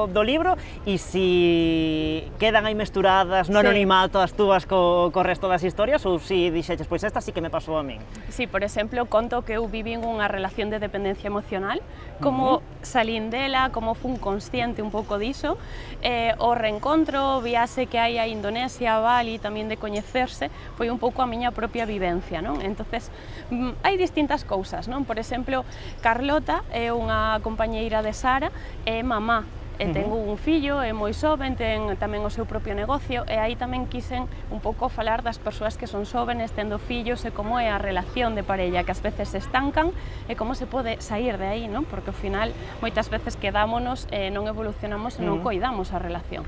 do libro e si quedan aí mesturadas no anonimato as túas co resto das historias ou si dixeches, pois esta sí que me pasou a min. Sí, por exemplo, conto que eu viví en unha relación de dependencia emocional, como salín dela, como fun consciente un pouco diso, o reencontro, viaxe que hai a Indonesia, a Bali, tamén de coñecerse, foi un pouco a miña propia vivencia, non? Entonces, hai distintas cousas, non? Por exemplo, Carlota é unha compañeira de Sara, é mamá, e ten un fillo, é moi xoven, ten tamén o seu propio negocio, e aí tamén quixen un pouco falar das persoas que son xovenes, tendo fillos, e como é a relación de parella, que ás veces se estancan, e como se pode sair de aí, non? Porque ao final moitas veces quedámonos e non evolucionamos e non coidamos a relación.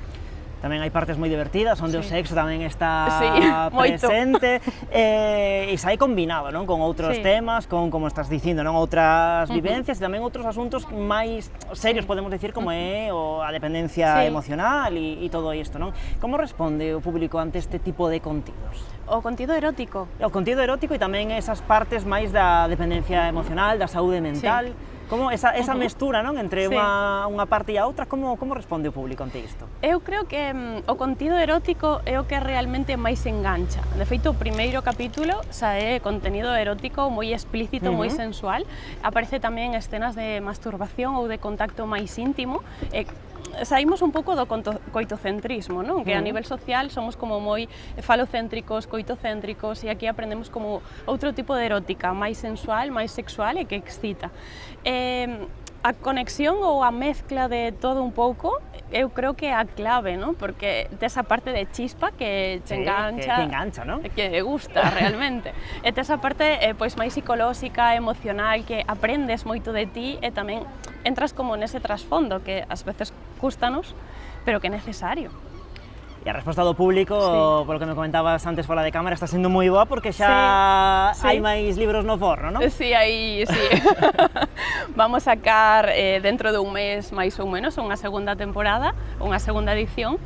Tamén hai partes moi divertidas, onde o sexo tamén está presente, e sai combinado, non? Con outros temas, con, como estás dicindo, non? Outras vivencias e tamén outros asuntos máis serios, podemos dicir, como é a dependencia emocional e todo isto, non? Como responde o público ante este tipo de contidos? O contido erótico. O contido erótico e tamén esas partes máis da dependencia emocional, da saúde mental. Como esa mestura, non, entre unha parte e a outra, como responde o público ante isto? Eu creo que o contido erótico é o que realmente máis engancha. De feito, o primeiro capítulo xa é contido erótico moi explícito, moi sensual. Aparece tamén escenas de masturbación ou de contacto máis íntimo. Saímos un pouco do coitocentrismo, non? Que a nivel social somos como moi falocéntricos, coitocéntricos, e aquí aprendemos como outro tipo de erótica, máis sensual, máis sexual e que excita. A conexión ou a mezcla de todo un pouco, eu creo que é a clave, non? Porque esa parte de chispa que te engancha, que engancha, non? Que gusta realmente. E esa parte pois máis psicolóxica, emocional, que aprendes moito de ti e tamén entras como nese trasfondo que ás veces custanos, pero que é necesario. E a resposta do público, polo que me comentabas antes fora de cámara, está sendo moi boa porque xa hai máis libros no forno, non? Sí, aí, sí. Vamos sacar dentro dun mes máis ou menos unha segunda temporada, unha segunda edición.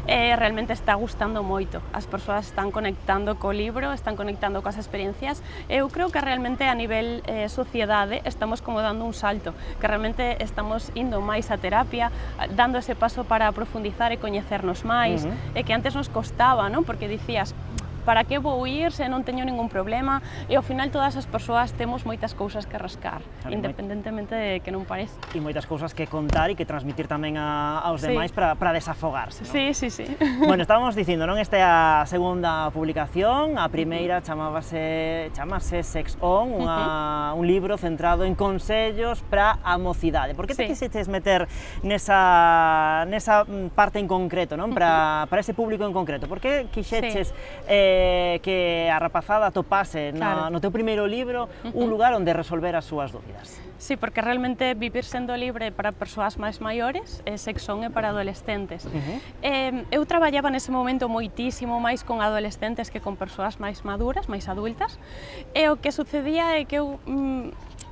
Realmente está gustando moito. As persoas están conectando co libro, están conectando coas experiencias. Eu creo que realmente a nivel sociedade estamos como dando un salto, que realmente estamos indo máis a terapia, dando ese paso para profundizar e coñecernos máis, e que antes nos costaba, non? Porque dicías, para que vou ir se non teño ningún problema, e ao final todas as persoas temos moitas cousas que rascar, independentemente de que non parece. E moitas cousas que contar e que transmitir tamén aos demais para desafogarse, non? Sí. Bueno, estábamos dicindo, non? Esta é a segunda publicación, a primeira chamase Sex On, un libro centrado en consellos para a mocidade. Por que te quixeches meter nesa parte en concreto, non? Para ese público en concreto? Por que quixeches que a rapazada topase no teu primeiro libro un lugar onde resolver as súas dúbidas? Sí, porque realmente vivir sendo libre para persoas máis maiores, Sex On é para adolescentes. Eu traballaba nese momento moitísimo máis con adolescentes que con persoas máis maduras, máis adultas, e o que sucedía é que eu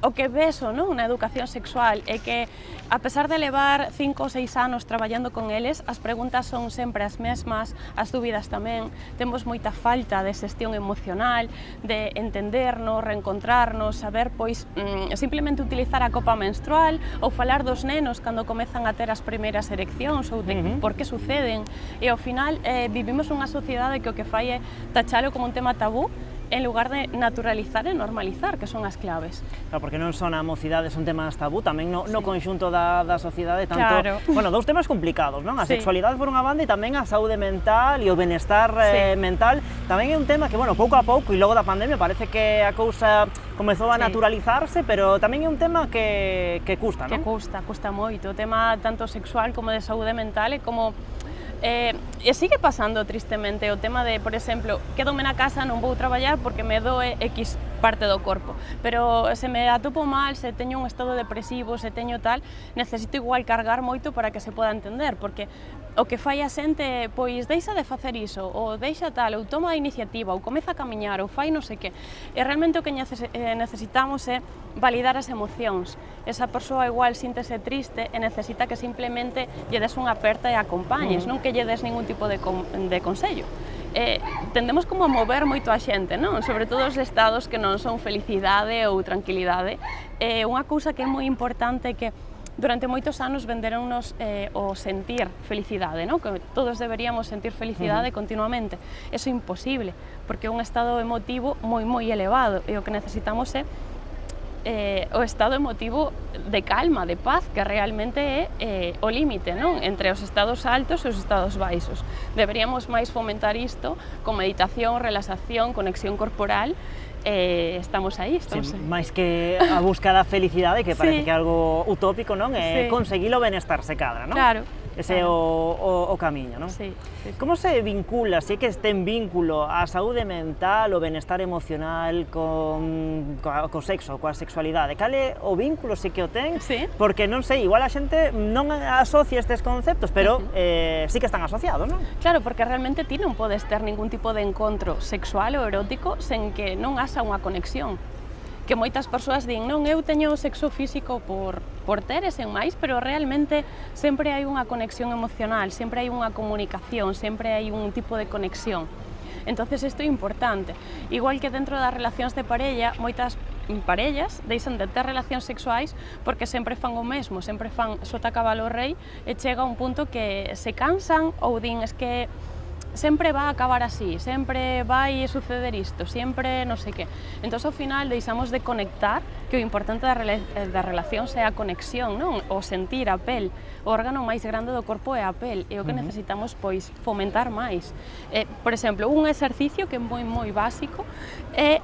o que vexo, non, na educación sexual é que, a pesar de levar 5 ou 6 anos traballando con eles, as preguntas son sempre as mesmas, as dúbidas tamén, temos moita falta de xestión emocional, de entendernos, reencontrarnos, saber, pois, simplemente utilizar a copa menstrual ou falar dos nenos cando comezan a ter as primeiras ereccións ou de por que suceden, e ao final vivimos unha sociedade que o que fai é tachalo como un tema tabú, en lugar de naturalizar e normalizar, que son as claves. Claro, porque non son a mocidade, son temas tabú, tamén no conxunto da sociedade, tanto, bueno, dous temas complicados, non? A sexualidade por unha banda e tamén a saúde mental e o benestar mental, tamén é un tema que, bueno, pouco a pouco, e logo da pandemia parece que a cousa comezou a naturalizarse, pero tamén é un tema que custa, non? Que custa moito, o tema tanto sexual como de saúde mental é como... E sigue pasando tristemente o tema de, por exemplo, quedome na casa, non vou traballar porque me doe X parte do corpo, pero se me atopo mal, se teño un estado depresivo, se teño tal, necesito igual cargar moito para que se poda entender, porque o que fai a xente, pois deixa de facer iso, ou deixa tal, ou toma a iniciativa, ou comeza a camiñar, ou fai non sei que, e realmente o que necesitamos é validar as emocións. Esa persoa igual síntese triste e necesita que simplemente lle des unha aperta e acompañes, non que lle des ningún tipo de consello. Tendemos como a mover moito a xente, non? Sobre todo os estados que non son felicidade ou tranquilidade. Unha cousa que é moi importante é que durante moitos anos venderonnos o sentir felicidade, non? Que todos deberíamos sentir felicidade continuamente. Eso é imposible, porque é un estado emotivo moi elevado, e o que necesitamos é o estado emotivo de calma, de paz, que realmente é o límite, non? Entre os estados altos e os estados baixos. Deberíamos máis fomentar isto con meditación, relaxación, conexión corporal. Estamos aí, máis que a busca da felicidade, que parece que é algo utópico, non? Conseguir o benestar se cadra, non? Claro. Ese é o camiño, non? Sí. Como se vincula, se que este vínculo a saúde mental, o benestar emocional co sexo, coa sexualidade? Cal é o vínculo, se que o ten? Porque non sei, igual a xente non asocia estes conceptos, pero sí que están asociados, non? Claro, porque realmente ti non podes ter ningún tipo de encontro sexual ou erótico sen que non haxa unha conexión. Que moitas persoas din, non, eu teño sexo físico por ter e sen máis, pero realmente sempre hai unha conexión emocional, sempre hai unha comunicación, sempre hai un tipo de conexión. Entonces isto é importante. Igual que dentro das relacións de parella, moitas parellas deixan de ter relacións sexuais porque sempre fan o mesmo, sempre fan sota cabalo rei e chega a un punto que se cansan ou din es que sempre vai acabar así, sempre vai suceder isto, sempre non sei que. Entón, ao final, deixamos de conectar, que o importante da relación é a conexión, non? O sentir a pel. O órgano máis grande do corpo é a pel, e o que necesitamos, pois, fomentar máis. Por exemplo, un exercicio que é moi básico é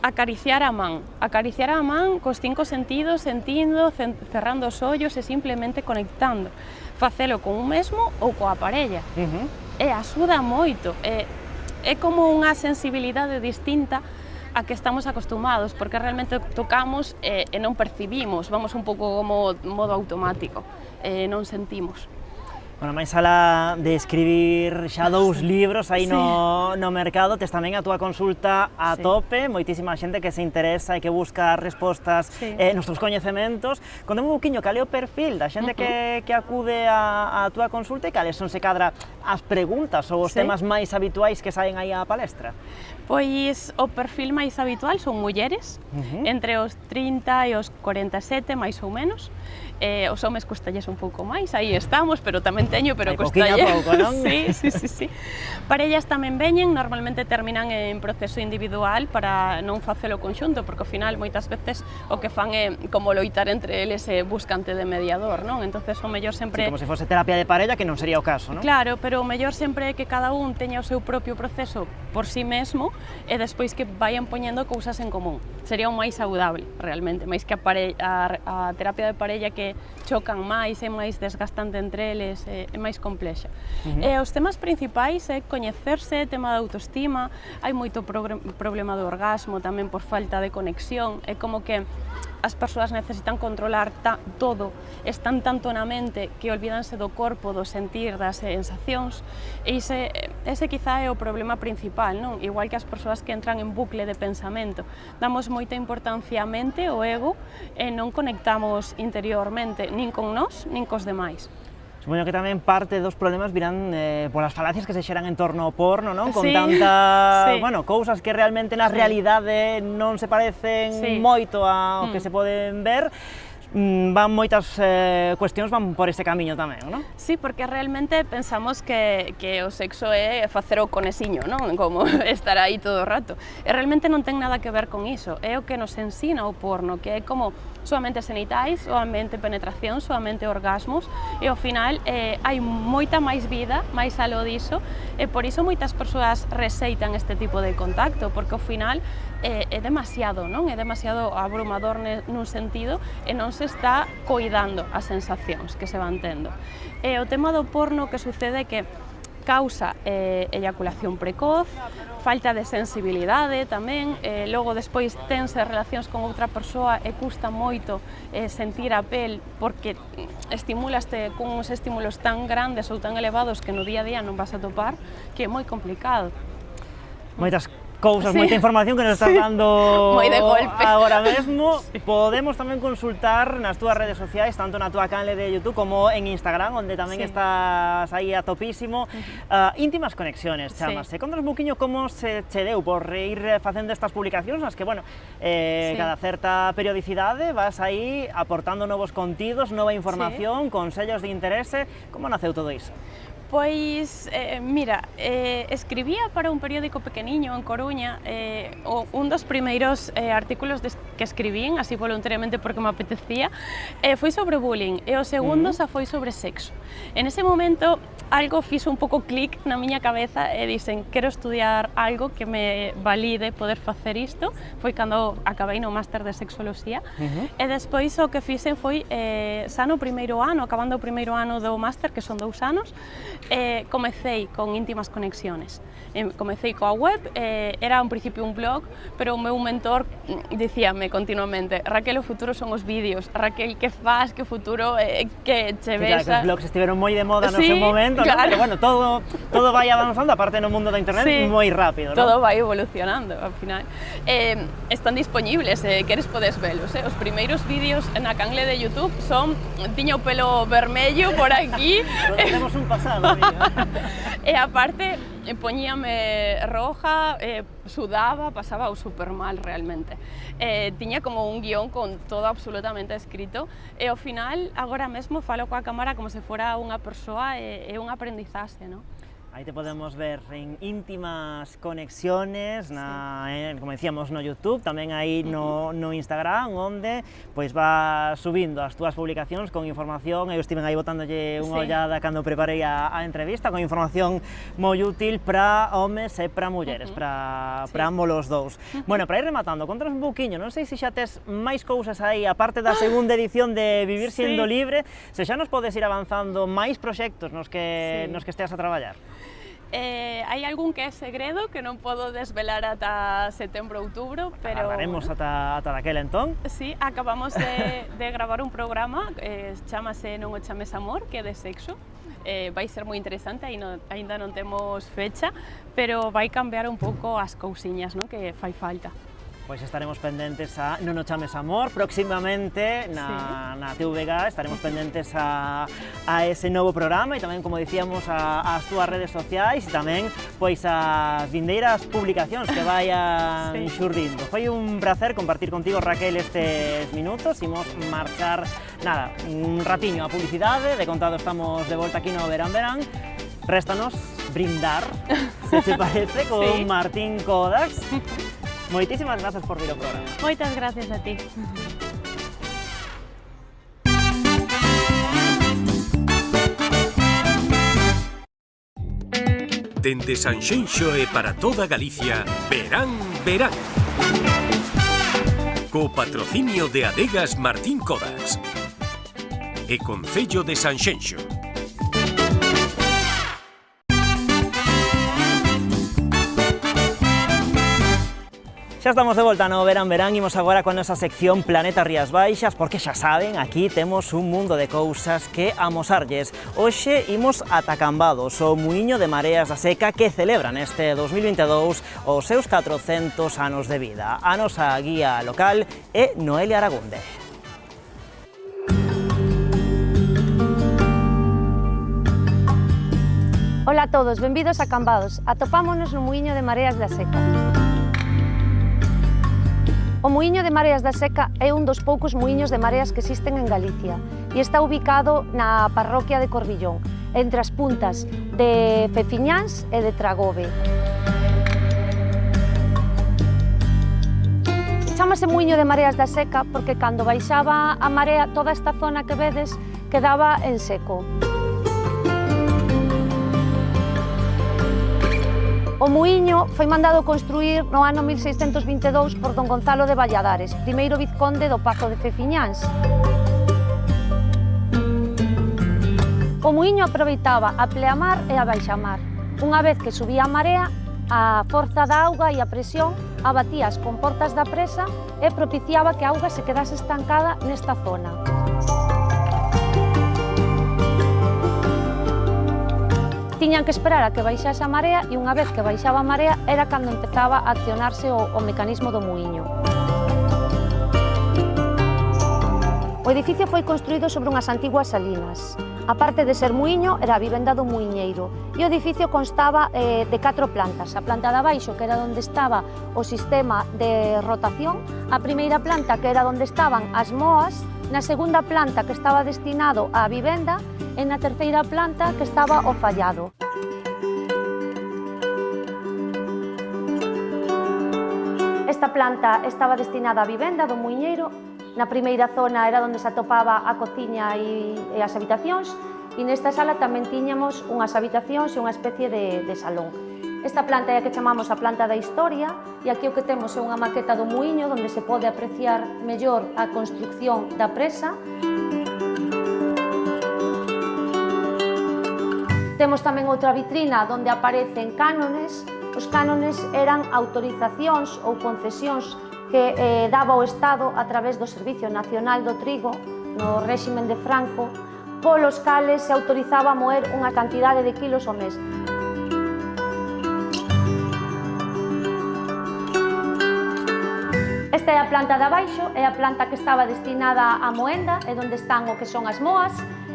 acariciar a man. Acariciar a man cos 5 sentidos, sentindo, cerrando os ollos e simplemente conectando. Facelo con un mesmo ou coa parella. E axuda moito. É como unha sensibilidade distinta a que estamos acostumados, porque realmente tocamos e non percibimos, vamos un pouco como modo automático, non sentimos. Bueno, máis alá de escribir xa 2 libros aí no mercado, tes tamén a túa consulta a tope, moitísima xente que se interesa e que busca respostas nos teus coñecementos. Contame un pouquiño cal é o perfil da xente que acude a túa consulta e cales son, se cadra, as preguntas ou os temas máis habituais que saen aí á palestra? Pois o perfil máis habitual son mulleres, entre os 30 e os 47, máis ou menos. Os homes custalles un pouco máis, aí estamos, pero tamén teño, pero custalles. Pouco, non? Sí. Parellas tamén veñen, normalmente terminan en proceso individual para non facelo conxunto, porque ao final moitas veces o que fan é como loitar entre eles e buscante de mediador, non? Entonces o mellor sempre... Como se fose terapia de parella, que non sería o caso, non? Claro, pero o mellor sempre é que cada un teña o seu propio proceso por si mesmo e despois que vayan poñendo cousas en común. Sería o máis saudable, realmente, máis que a terapia de parella que chocan máis, é máis desgastante entre eles, é máis complexa. Os temas principais é coñecerse, tema de autoestima, hai moito problema do orgasmo tamén por falta de conexión, é como que as persoas necesitan controlar todo, están tanto na mente que olvídanse do corpo, do sentir, das sensacións, e ese quizá é o problema principal, non? Igual que as persoas que entran en bucle de pensamento, damos moita importancia á mente, ao ego, e non conectamos interiormente, nin con nós, nin cos demais. Supoño que tamén parte dos problemas virán polas falacias que se xeran en torno ao porno, non? Con tantas, bueno, cousas que realmente na realidade non se parecen moito ao que se poden ver. Moitas cuestións van por ese camiño tamén, non? Sí, porque realmente pensamos que o sexo é facer o conesiño, non? Como estar aí todo o rato. E realmente non ten nada que ver con iso, é o que nos ensina o porno, que é como soamente xenitais, soamente penetración, soamente orgasmos, e ao final hai moita máis vida, máis aló diso, e por iso moitas persoas receitan este tipo de contacto, porque ao final é demasiado, non? É demasiado abrumador nun sentido e non se está coidando as sensacións que se van tendo. E o tema do porno que sucede é que causa eyaculación precoz, falta de sensibilidade tamén, logo despois tense relacións con outra persoa e custa moito sentir a pel porque estimulaste con uns estímulos tan grandes ou tan elevados que no día a día non vas a topar, que é moi complicado. Moitas cousas, moita información que nos estás dando agora mesmo. Podemos tamén consultar nas túas redes sociais, tanto na túa canle de YouTube como en Instagram, onde tamén estás aí a topísimo. Íntimas conexiones, chamase. Contanos un pouquiño como se che deu por ir facendo estas publicacións nas que, bueno, cada certa periodicidade vas aí aportando novos contidos, nova información, consellos de interese. Como naceu todo iso? Pois, mira, escribía para un periódico pequeniño en Coruña, un dos primeiros artículos que escribín, así voluntariamente porque me apetecía, foi sobre bullying, e o segundo xa foi sobre sexo. En ese momento, algo fixo un pouco clic na miña cabeza e dixen, quero estudiar algo que me valide poder facer isto, foi cando acabei no máster de sexoloxía, e despois o que fixen foi, xa no primeiro ano, acabando o primeiro ano do máster, que son 2 anos, comecei con íntimas conexiones. Comecei coa web, era un principio un blog, pero o meu mentor dicíame continuamente, Raquel, o futuro son os vídeos, Raquel, que faz, que o futuro que che ves... Claro, que os blogs estiveron moi de moda no seu momento, pero bueno, todo vai avanzando, aparte no mundo da internet, moi rápido, non? Todo vai evolucionando, ao final. Están disponibles, queres podes velos, os primeiros vídeos na canle de YouTube son, tiña o pelo vermello por aquí... Temos un pasado. E aparte, poñíame roja, sudaba, pasaba o super mal realmente. Tiña como un guión con todo absolutamente escrito e ao final, agora mesmo, falo coa cámara como se fora unha persoa e un aprendizaxe, non? Aí te podemos ver en íntimas conexiones, como decíamos, no YouTube, tamén aí no Instagram, onde pois vas subindo as túas publicacións con información. Eu estive aí botándolle unha ollada cando preparei a entrevista, con información moi útil para homes e para mulleres, para ambos os dous. Bueno, para ir rematando, contanos un pouquiño, non sei se xa tes máis cousas aí, aparte da segunda edición de Vivir Siendo Libre, se xa nos podes ir avanzando máis proxectos nos que esteas a traballar. Hai algún que é segredo que non podo desvelar ata setembro, outubro, pero... Agarraremos ata daquel entón. Sí, acabamos de gravar un programa, chamase Non o chames amor, que é de sexo. Vai ser moi interesante, aínda non temos fecha, pero vai cambiar un pouco as cousiñas, non, que fai falta. Pois estaremos pendentes a Non o chames amor, próximamente na TVG estaremos pendentes a ese novo programa e tamén, como dicíamos, as túas redes sociais e tamén pois as vindeiras publicacións que vayan xurdindo. Foi un placer compartir contigo, Raquel, estes minutos. Imos marchar, nada, un ratiño a publicidade, de contado estamos de volta aquí no Verán Verán. Réstanos brindar, se te parece, con Martín Kodax. Moitísimas grazas por vir ao programa. Moitas gracias a ti. Dende Sanxenxo e para toda Galicia, Verán Verán. Co patrocinio de Adegas Martín Kodax e Concello de Sanxenxo. Xa estamos de volta no Verán Verán, imos agora con nosa sección Planeta Rías Baixas, porque xa saben, aquí temos un mundo de cousas que amosarlles. Hoxe imos ata Cambados, o muiño de Mareas da Seca, que celebra neste 2022 os seus 400 anos de vida. A nosa guía local é Noelia Aragunde. Ola a todos, benvidos a Cambados. Atopámonos no muiño de Mareas da Seca. O muiño de Mareas da Seca é un dos poucos muiños de mareas que existen en Galicia e está ubicado na parroquia de Corbillón, entre as puntas de Fefiñáns e de Tragove. Chámase muiño de Mareas da Seca porque cando baixaba a marea toda esta zona que vedes quedaba en seco. O muiño foi mandado construír no ano 1622 por don Gonzalo de Valladares, primeiro vizconde do Pazo de Fefiñáns. O muiño aproveitaba a pleamar e a baixamar. Unha vez que subía a marea, a forza da auga e a presión abatía as comportas da presa e propiciaba que a auga se quedase estancada nesta zona. Tiñan que esperar a que baixase a marea e unha vez que baixaba a marea era cando empezaba a accionarse o mecanismo do muiño. O edificio foi construído sobre unhas antiguas salinas. A parte de ser muiño, era a vivenda do muiñeiro e o edificio constaba de 4 plantas. A planta de abaixo, que era onde estaba o sistema de rotación, a primeira planta, que era onde estaban as moas, na segunda planta, que estaba destinado á vivenda, e na terceira planta, que estaba o fallado. Esta planta estaba destinada á vivenda do muiñeiro. Na primeira zona era onde se atopaba a cociña e as habitacións, e nesta sala tamén tiñamos unhas habitacións e unha especie de salón. Esta planta é a que chamamos a planta da historia, e aquí o que temos é unha maqueta do muiño onde se pode apreciar mellor a construcción da presa. Temos tamén outra vitrina onde aparecen cánones. Os cánones eran autorizacións ou concesións que daba o Estado a través do Servicio Nacional do Trigo no réximen de Franco, polos cales se autorizaba a moer unha cantidade de kilos ao mes. Esta é a planta de abaixo, é a planta que estaba destinada á moenda, é onde están o que son as moas.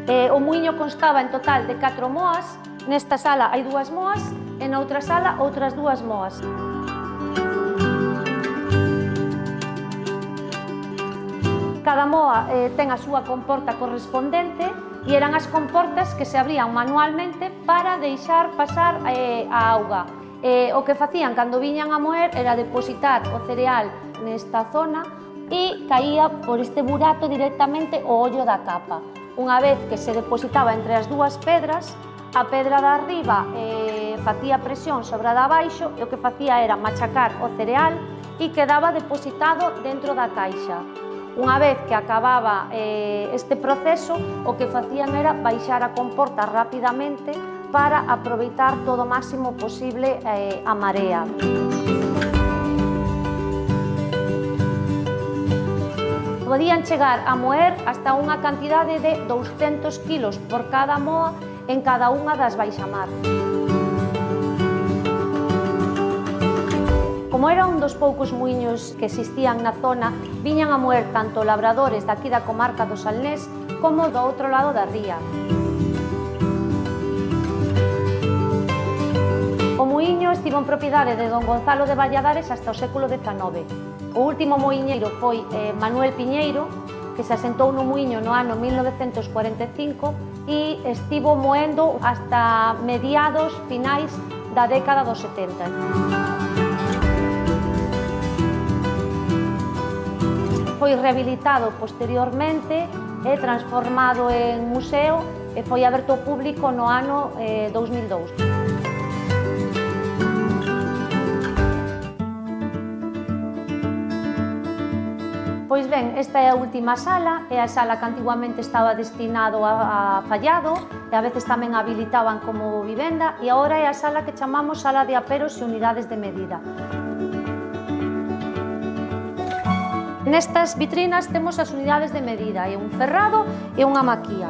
O muiño constaba en total de 4 moas, Nesta sala hai 2 moas e noutra sala outras 2 moas. Cada moa ten a súa comporta correspondente e eran as comportas que se abrían manualmente para deixar pasar a auga. O que facían cando viñan a moer era depositar o cereal nesta zona e caía por este burato directamente o ollo da capa. Unha vez que se depositaba entre as 2 pedras, a pedra da arriba facía presión sobre a da baixo e o que facía era machacar o cereal e quedaba depositado dentro da caixa. Unha vez que acababa este proceso, o que facían era baixar a comporta rapidamente para aproveitar todo o máximo posible a marea. Podían chegar a moer hasta unha cantidade de 200 kilos por cada moa en cada unha das baixamar. Como era un dos poucos muiños que existían na zona, viñan a moer tanto labradores daqui da comarca do Salnés como do outro lado da ría. O muiño estivo en propiedade de don Gonzalo de Valladares hasta o século XIX. O último muiñeiro foi Manuel Piñeiro, que se asentou no muiño no ano 1945 e estivo moendo hasta mediados finais da década dos 70. Foi rehabilitado posteriormente e transformado en museo e foi aberto ao público no ano 2002. Pois ben, esta é a última sala, é a sala que antiguamente estaba destinado a fallado e a veces tamén habilitaban como vivenda e agora é a sala que chamamos sala de aperos e unidades de medida. Nestas vitrinas temos as unidades de medida, é un ferrado e unha maquía.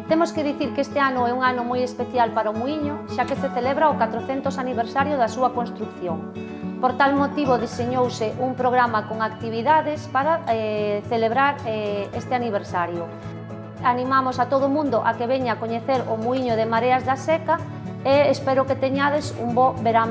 Temos que dicir que este ano é un ano moi especial para o muiño, xa que se celebra o 400 aniversario da súa construcción. Por tal motivo deseñouse un programa con actividades para celebrar este aniversario. Animamos a todo o mundo a que veña a coñecer o muiño de Mareas da Seca e espero que teñades un bo verán.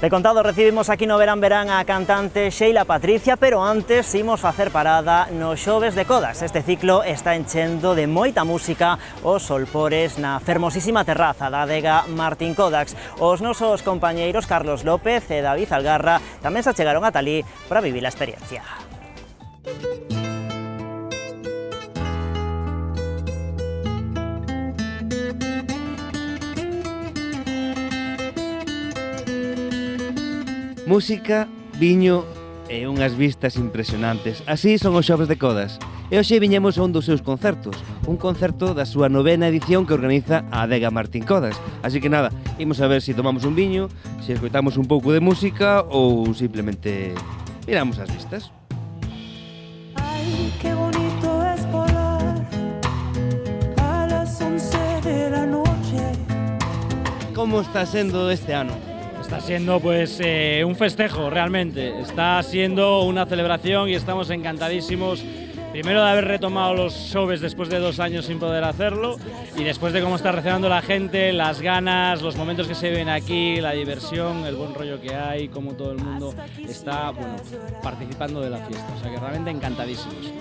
De contado, recibimos aquí no verán a cantante Sheila Patricia, pero antes imos facer parada nos xoves de Codax. Este ciclo está enchendo de moita música os solpores na fermosísima terraza da adega Martín Codax. Os nosos compañeiros Carlos López e David Algarra tamén se achegaron ata alí para vivir a experiencia. Música, viño e unhas vistas impresionantes. Así son os xoves de Codax. E hoxe viñemos a un dos seus concertos, un concerto da súa 9ª edición que organiza a adega Martín Codax. Así que nada, imos a ver se tomamos un viño, se escoitamos un pouco de música ou simplemente miramos as vistas. Ay, qué bonito es volar a las 11 de la noche. Como está sendo este ano? Está siendo pues un festejo realmente, está siendo una celebración y estamos encantadísimos, primero de haber retomado los shows después de 2 años sin poder hacerlo y después de cómo está reaccionando la gente, las ganas, los momentos que se viven aquí, la diversión, el buen rollo que hay, cómo todo el mundo está participando de la fiesta, o sea que realmente encantadísimos.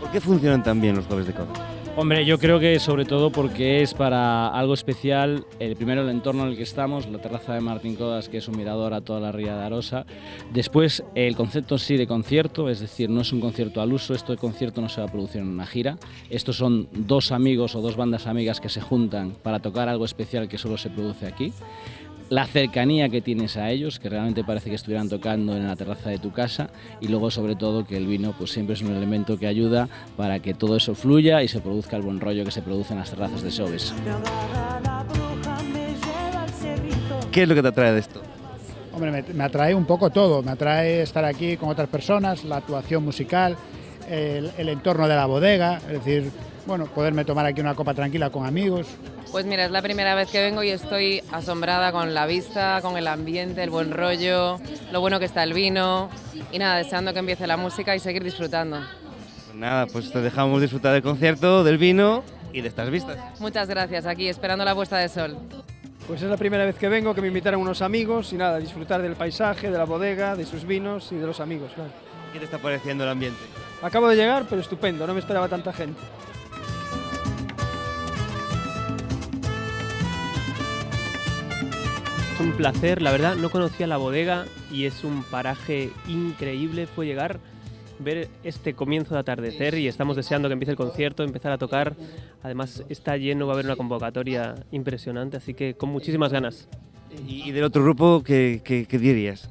¿Por qué funcionan tan bien los jueves de Codax? Hombre, yo creo que sobre todo porque es para algo especial, primero el entorno en el que estamos, la terraza de Martín Codax, que es un mirador a toda la ría de Arosa. Después, el concepto sí de concierto, es decir, no es un concierto al uso, este concierto no se va a producir en una gira. Estos son 2 amigos o 2 bandas amigas que se juntan para tocar algo especial que solo se produce aquí. La cercanía que tienes a ellos, que realmente parece que estuvieran tocando en la terraza de tu casa, y luego sobre todo que el vino pues siempre es un elemento que ayuda para que todo eso fluya y se produzca el buen rollo que se produce en las terrazas de shows. ¿Qué es lo que te atrae de esto? Hombre, me atrae un poco todo, me atrae estar aquí con otras personas, la actuación musical, el entorno de la bodega, es decir, bueno, poderme tomar aquí una copa tranquila con amigos. Pues mira, es la primera vez que vengo y estoy asombrada con la vista, con el ambiente, el buen rollo, lo bueno que está el vino y nada, deseando que empiece la música y seguir disfrutando. Pues nada, pues te dejamos disfrutar del concierto, del vino y de estas vistas. Muchas gracias, aquí esperando la puesta de sol. Pues es la primera vez que vengo, que me invitaron unos amigos y nada, disfrutar del paisaje, de la bodega, de sus vinos y de los amigos, claro. ¿Qué te está pareciendo el ambiente? Acabo de llegar, pero estupendo, no me esperaba tanta gente. Es un placer, la verdad, no conocía la bodega y es un paraje increíble, fue llegar, ver este comienzo de atardecer y estamos deseando que empiece el concierto, empezar a tocar, además está lleno, va a haber una convocatoria impresionante, así que con muchísimas ganas. ¿Y del otro grupo qué dirías?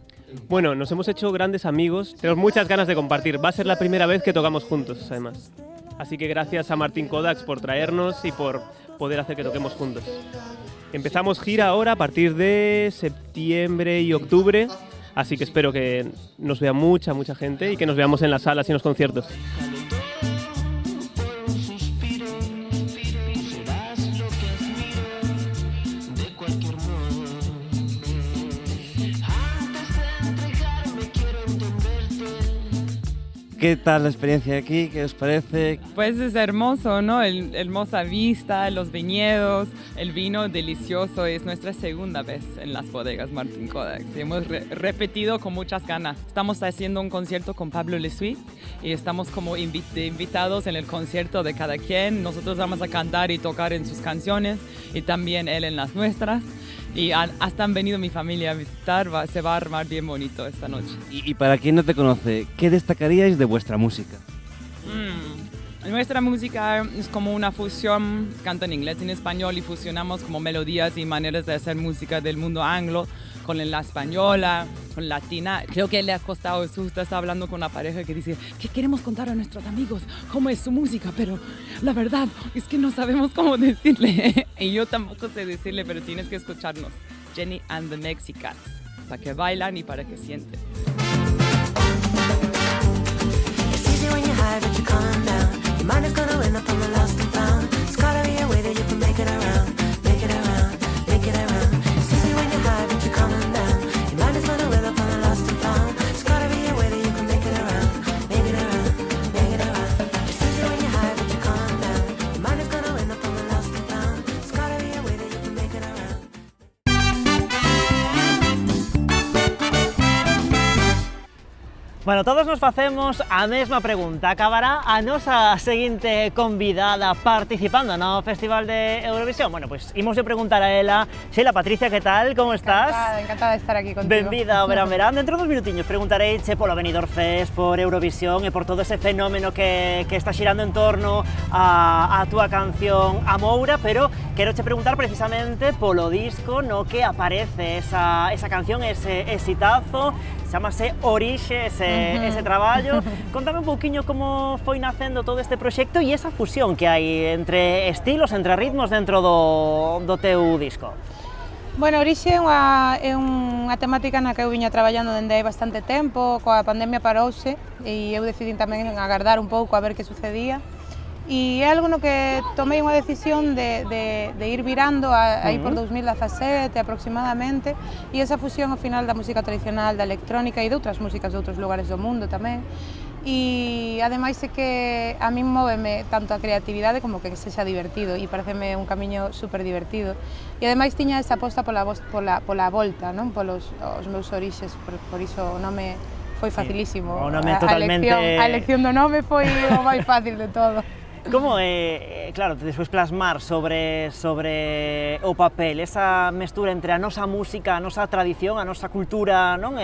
Bueno, nos hemos hecho grandes amigos, tenemos muchas ganas de compartir, va a ser la primera vez que tocamos juntos además, así que gracias a Martín Codax por traernos y por poder hacer que toquemos juntos. Empezamos gira ahora a partir de septiembre y octubre, así que espero que nos vea mucha gente y que nos veamos en las salas y en los conciertos. ¿Qué tal la experiencia aquí? ¿Qué os parece? Pues es hermoso, ¿no? Hermosa vista, los viñedos, el vino delicioso. Es nuestra segunda vez en las bodegas Martín Codax. Hemos repetido con muchas ganas. Estamos haciendo un concierto con Pablo Lesuit y estamos como invitados en el concierto de cada quien. Nosotros vamos a cantar y tocar en sus canciones y también él en las nuestras. Y hasta han venido mi familia a visitar, se va a armar bien bonito esta noche. Y para quien no te conoce, ¿qué destacaríais de vuestra música? Nuestra música es como una fusión, canto en inglés y en español y fusionamos como melodías y maneras de hacer música del mundo anglo con la española, con latina. Creo que le ha costado, justo está hablando con una pareja que dice que queremos contar a nuestros amigos cómo es su música, pero la verdad es que no sabemos cómo decirle. Y yo tampoco sé decirle, pero tienes que escucharnos. Jenny and the Mexicans, para que bailan y para que sienten. Bueno, todos nos facemos a mesma pregunta. Acabará a nosa seguinte convidada participando no Festival de Eurovisión? Bueno, pois imos de preguntar a ela. Sheila Patricia, que tal? Como estás? Encantada de estar aquí contigo. Benvida ao Verán Verán. Dentro dos minutiños preguntareiche polo Benidorm Fest, por Eurovisión e por todo ese fenómeno que está xirando en torno a túa canción Amoura, pero quero che preguntar precisamente polo disco no que aparece esa canción, ese exitazo, chamase Orixe, ese traballo. Contame un pouquiño como foi nacendo todo este proxecto e esa fusión que hai entre estilos, entre ritmos dentro do teu disco. Bueno, Orixe é unha temática na que eu viña traballando dende hai bastante tempo, coa pandemia parouse e eu decidín tamén agardar un pouco a ver que sucedía. E é algo no que tomei unha decisión de ir virando aí por 2017 aproximadamente, e esa fusión ao final da música tradicional, da electrónica e de outras músicas de outros lugares do mundo tamén. E ademais é que a min móveme tanto a creatividade como que sexa divertido, e pareceme un camiño super divertido. E ademais tiña esa aposta pola volta, non? Polos os meus orixes, por iso o nome foi facilísimo. O nome totalmente... A elección do nome foi o máis fácil de todo. Como é, claro, despois plasmar sobre o papel esa mestura entre a nosa música, a nosa tradición, a nosa cultura, non,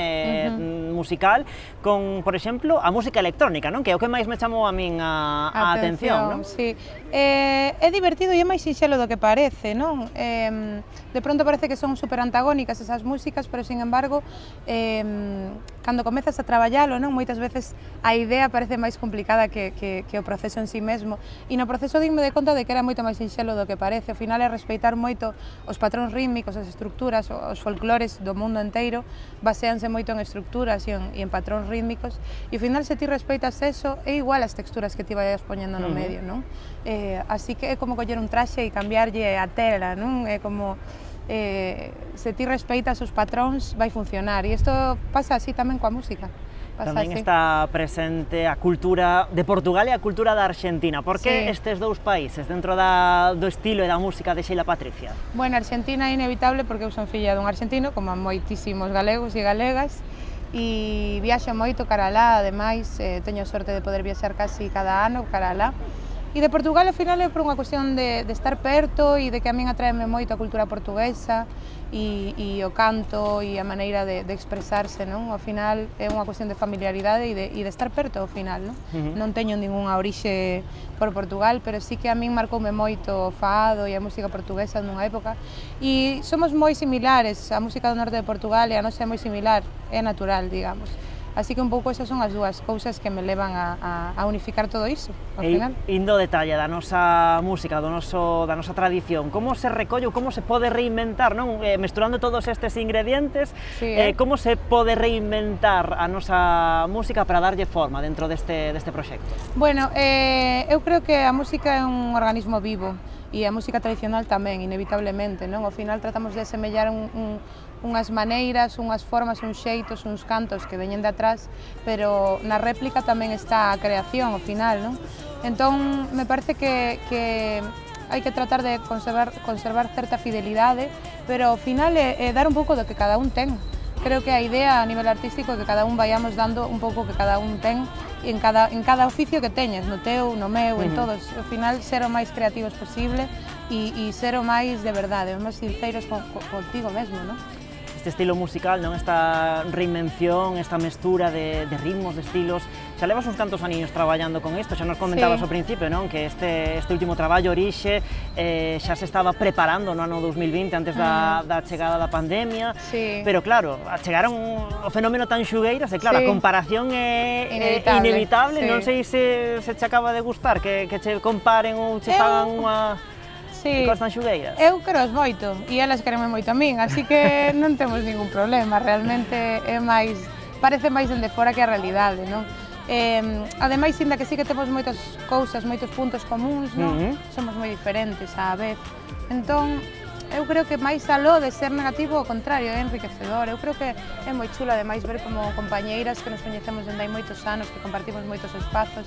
musical, con, por exemplo, a música electrónica, non, que é o que máis me chamou a min a atención, non? Sí. É divertido e é máis sinxelo do que parece, non? De pronto parece que son super antagónicas esas músicas, pero, sin embargo, cando comezas a traballalo, non, moitas veces a idea parece máis complicada que o proceso en sí mesmo. E no proceso dime de conta de que era moito máis sinxelo do que parece. Ao final é respeitar moito os patróns rítmicos, as estructuras, os folclores do mundo enteiro baseanse moito en estructuras e en patróns rítmicos, e ao final se ti respeitas eso, é igual as texturas que ti vayas poñendo no medio, non? Así que é como coller un traxe e cambiarlle a tela, non? É como... se ti respeitas os patróns vai funcionar, e isto pasa así tamén coa música. Tamén está presente a cultura de Portugal e a cultura da Argentina. Por que estes dous países dentro do estilo e da música de Sheila Patricia? Bueno, Argentina é inevitable porque eu son filla dun argentino, como moitísimos galegos e galegas, e viaxo moito cara alá, ademais teño sorte de poder viaxar casi cada ano cara alá. E de Portugal, ao final, é por unha cuestión de estar perto e de que a min atraeme moito a cultura portuguesa e o canto e a maneira de expresarse, non? Ao final é unha cuestión de familiaridade e de estar perto, ao final, non? Non teño ningunha orixe por Portugal, pero sí que a min marcoume moito o fado e a música portuguesa nunha época, e somos moi similares, a música do norte de Portugal e a nosa é moi similar, é natural, digamos. Así que un pouco esas son as dúas cousas que me levan a unificar todo iso, ao final. Indo ao detalle da nosa música, da nosa tradición, como se recolle ou como se pode reinventar, non? Mesturando todos estes ingredientes, como se pode reinventar a nosa música para darlle forma dentro deste proxecto? Bueno, eu creo que a música é un organismo vivo, e a música tradicional tamén, inevitablemente, non? Ao final tratamos de semellar unhas maneiras, unhas formas, uns xeitos, uns cantos que veñen de atrás, pero na réplica tamén está a creación, ao final, non? Entón, me parece que hai que tratar de conservar certa fidelidade, pero ao final é dar un pouco do que cada un ten. Creo que a idea a nivel artístico é que cada un vayamos dando un pouco que cada un ten en cada oficio que teñas, no teu, no meu, en todos. Ao final, ser o máis creativos posible e ser o máis de verdade, o máis sinceros contigo mesmo, non? Este estilo musical, non, esta reinvención, esta mestura de ritmos, de estilos. Xa levas uns cantos aniños traballando con isto, xa nos comentabas ao principio, non, que este último traballo, Orixe, xa se estaba preparando no ano 2020, antes da chegada da pandemia, pero claro, chegaron o fenómeno tan xugueiras, e claro, a comparación é inevitable, non sei se te acaba de gustar, que che comparen ou che fagan unha... Cos tan xugueiras. Eu queros moito e elas querenme moito a min, así que non temos ningún problema, realmente é máis, parece máis dende fora que a realidade, non? Ademais, ainda que sí que temos moitas cousas, moitos puntos comuns, non? Somos moi diferentes á vez, entón eu creo que máis aló de ser negativo, ao contrario, é enriquecedor. Eu creo que é moi chulo, ademais, ver como compañeiras que nos coñecemos dende hai moitos anos, que compartimos moitos espazos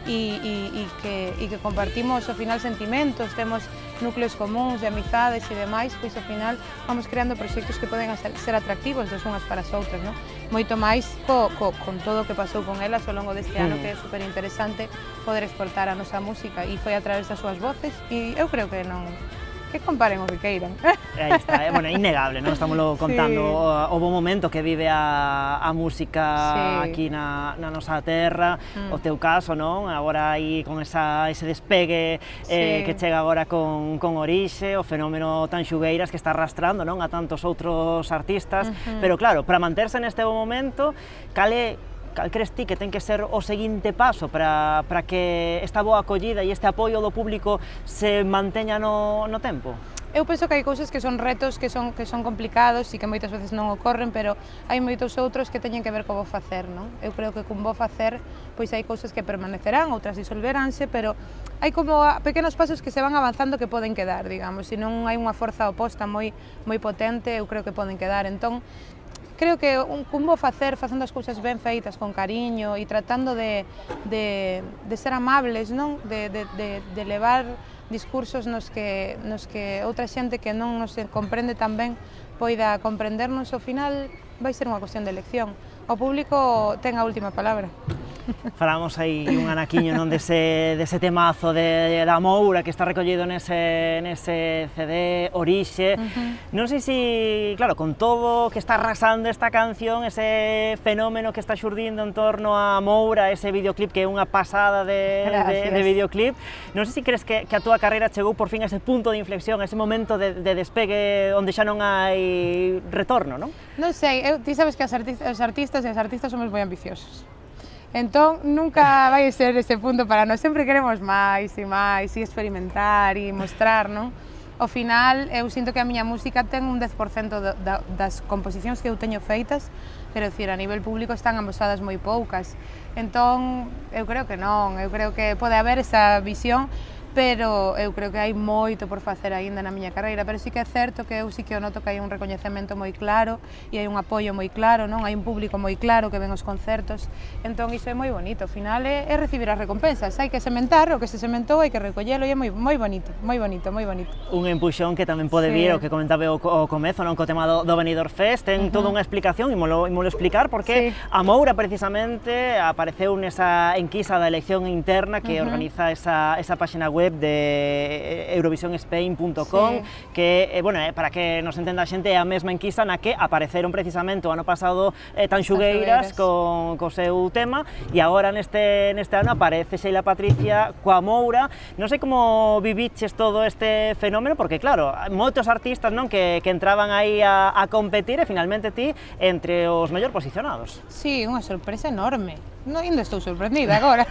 e que compartimos, ao final, sentimentos, temos núcleos comuns de amizades e demais, pois ao final vamos creando proxectos que poden ser atractivos das unhas para as outras, non? moito máis con todo o que pasou con elas ao longo deste ano, que é super interesante poder exportar a nosa música, e foi a través das súas voces, e eu creo que non... que comparen o que queiran. Aí está, bueno, é innegable, non? Estámoslo contando, sí. O bo momento que vive a música aquí na nosa terra, o teu caso, non? Agora aí con ese despegue que chega agora con Orixe, o fenómeno Tanxugueiras que está arrastrando, non? A tantos outros artistas, pero claro, para manterse neste bo momento, cal crees ti que ten que ser o seguinte paso para que esta boa acollida e este apoio do público se manteña no tempo? Eu penso que hai cousas que son retos que son complicados e que moitas veces non ocorren, pero hai moitos outros que teñen que ver co bo facer, non? Eu creo que cun bo facer pois hai cousas que permanecerán, outras disolveránse, pero hai como pequenos pasos que se van avanzando que poden quedar, digamos, se non hai unha forza oposta moi potente, eu creo que poden quedar. Entón, creo que un bo facer, facendo as cousas ben feitas, con cariño e tratando de ser amables, non? De levar discursos nos que outra xente que non nos comprende tan ben poida comprendernos, ao final vai ser unha cuestión de elección. O público ten a última palabra. Falamos aí un anaquiño, non, dese temazo da Moura que está recollido nese CD Orixe. Non sei se, claro, con todo que está arrasando esta canción, ese fenómeno que está xurdindo en torno a Moura, ese videoclip que é unha pasada de videoclip, non sei se crees que a túa carreira chegou por fin a ese punto de inflexión, a ese momento de despegue onde xa non hai retorno, non? Non sei, ti sabes que os artistas e as artistas somos moi ambiciosos. Entón, nunca vai ser ese punto para nós, sempre queremos máis e máis, e experimentar e mostrar, non? Ao final, eu sinto que a miña música ten un 10% das composicións que eu teño feitas, pero, decir, a nivel público están amosadas moi poucas. Entón, eu creo que non, eu creo que pode haber esa visión, pero eu creo que hai moito por facer aínda na miña carreira, pero sí que é certo que eu sí que o noto que hai un recoñecemento moi claro e hai un apoio moi claro, non? Hai un público moi claro que ven os concertos, entón iso é moi bonito, ao final é recibir as recompensas, hai que sementar o que se sementou, hai que recollelo e é moi bonito, moi bonito, moi bonito. Un empuxón que tamén pode vir, o que comentaba o comezo, non? Co tema do Benidorm Fest, ten toda unha explicación, ímolo explicar, porque a Moura precisamente apareceu nesa enquisa da elección interna que organiza esa páxina web de eurovisionspain.com, que, bueno, para que nos entenda a xente, é a mesma enquisa na que apareceron precisamente o ano pasado Tanxugueiras co seu tema, e agora neste ano aparece Sheila Patricia coa Moura. Non sei como viviches todo este fenómeno, porque claro, moitos artistas, non, que entraban aí a competir e finalmente ti entre os mellor posicionados. Sí, unha sorpresa enorme, ainda estou sorprendida agora.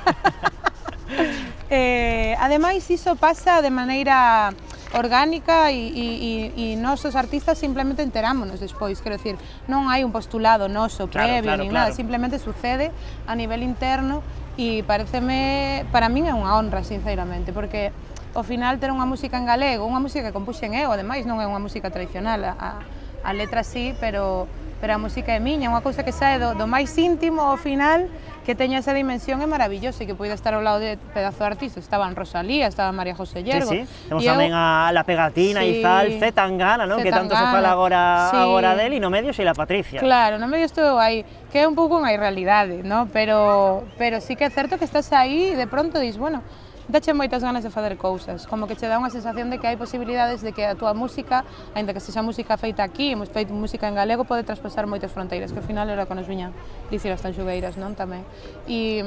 Ademais, iso pasa de maneira orgánica e nós os artistas simplemente enterámonos despois, quero dicir, non hai un postulado noso previo nin nada, simplemente sucede a nivel interno e pareceme, para min é unha honra, sinceramente, porque ao final ter unha música en galego, unha música que compuxen eu, ademais non é unha música tradicional, a letra sí, pero a música é miña, unha cousa que sae do máis íntimo ao final, que teña esa dimensión é maravilloso e que poida estar ao lado de pedazo de artistas. Estaban Rosalía, estaba María José Llergo. Sí, temos tamén a La Pegatina, Izal, Zetangana, non? Que tanto se fala agora del, e no medio Sheila Patricia. Claro, no medio estou aí, que é un pouco unha irrealidade, non? Pero sí que é certo que estás aí e de pronto dis, bueno, dache moitas ganas de facer cousas, como que che dá unha sensación de que hai posibilidades de que a túa música, aínda que sexa música feita aquí, hemos feito música en galego, pode traspasar moitas fronteiras, que ao final era o que nos viña dicir as Tanxugueiras, non, tamén. E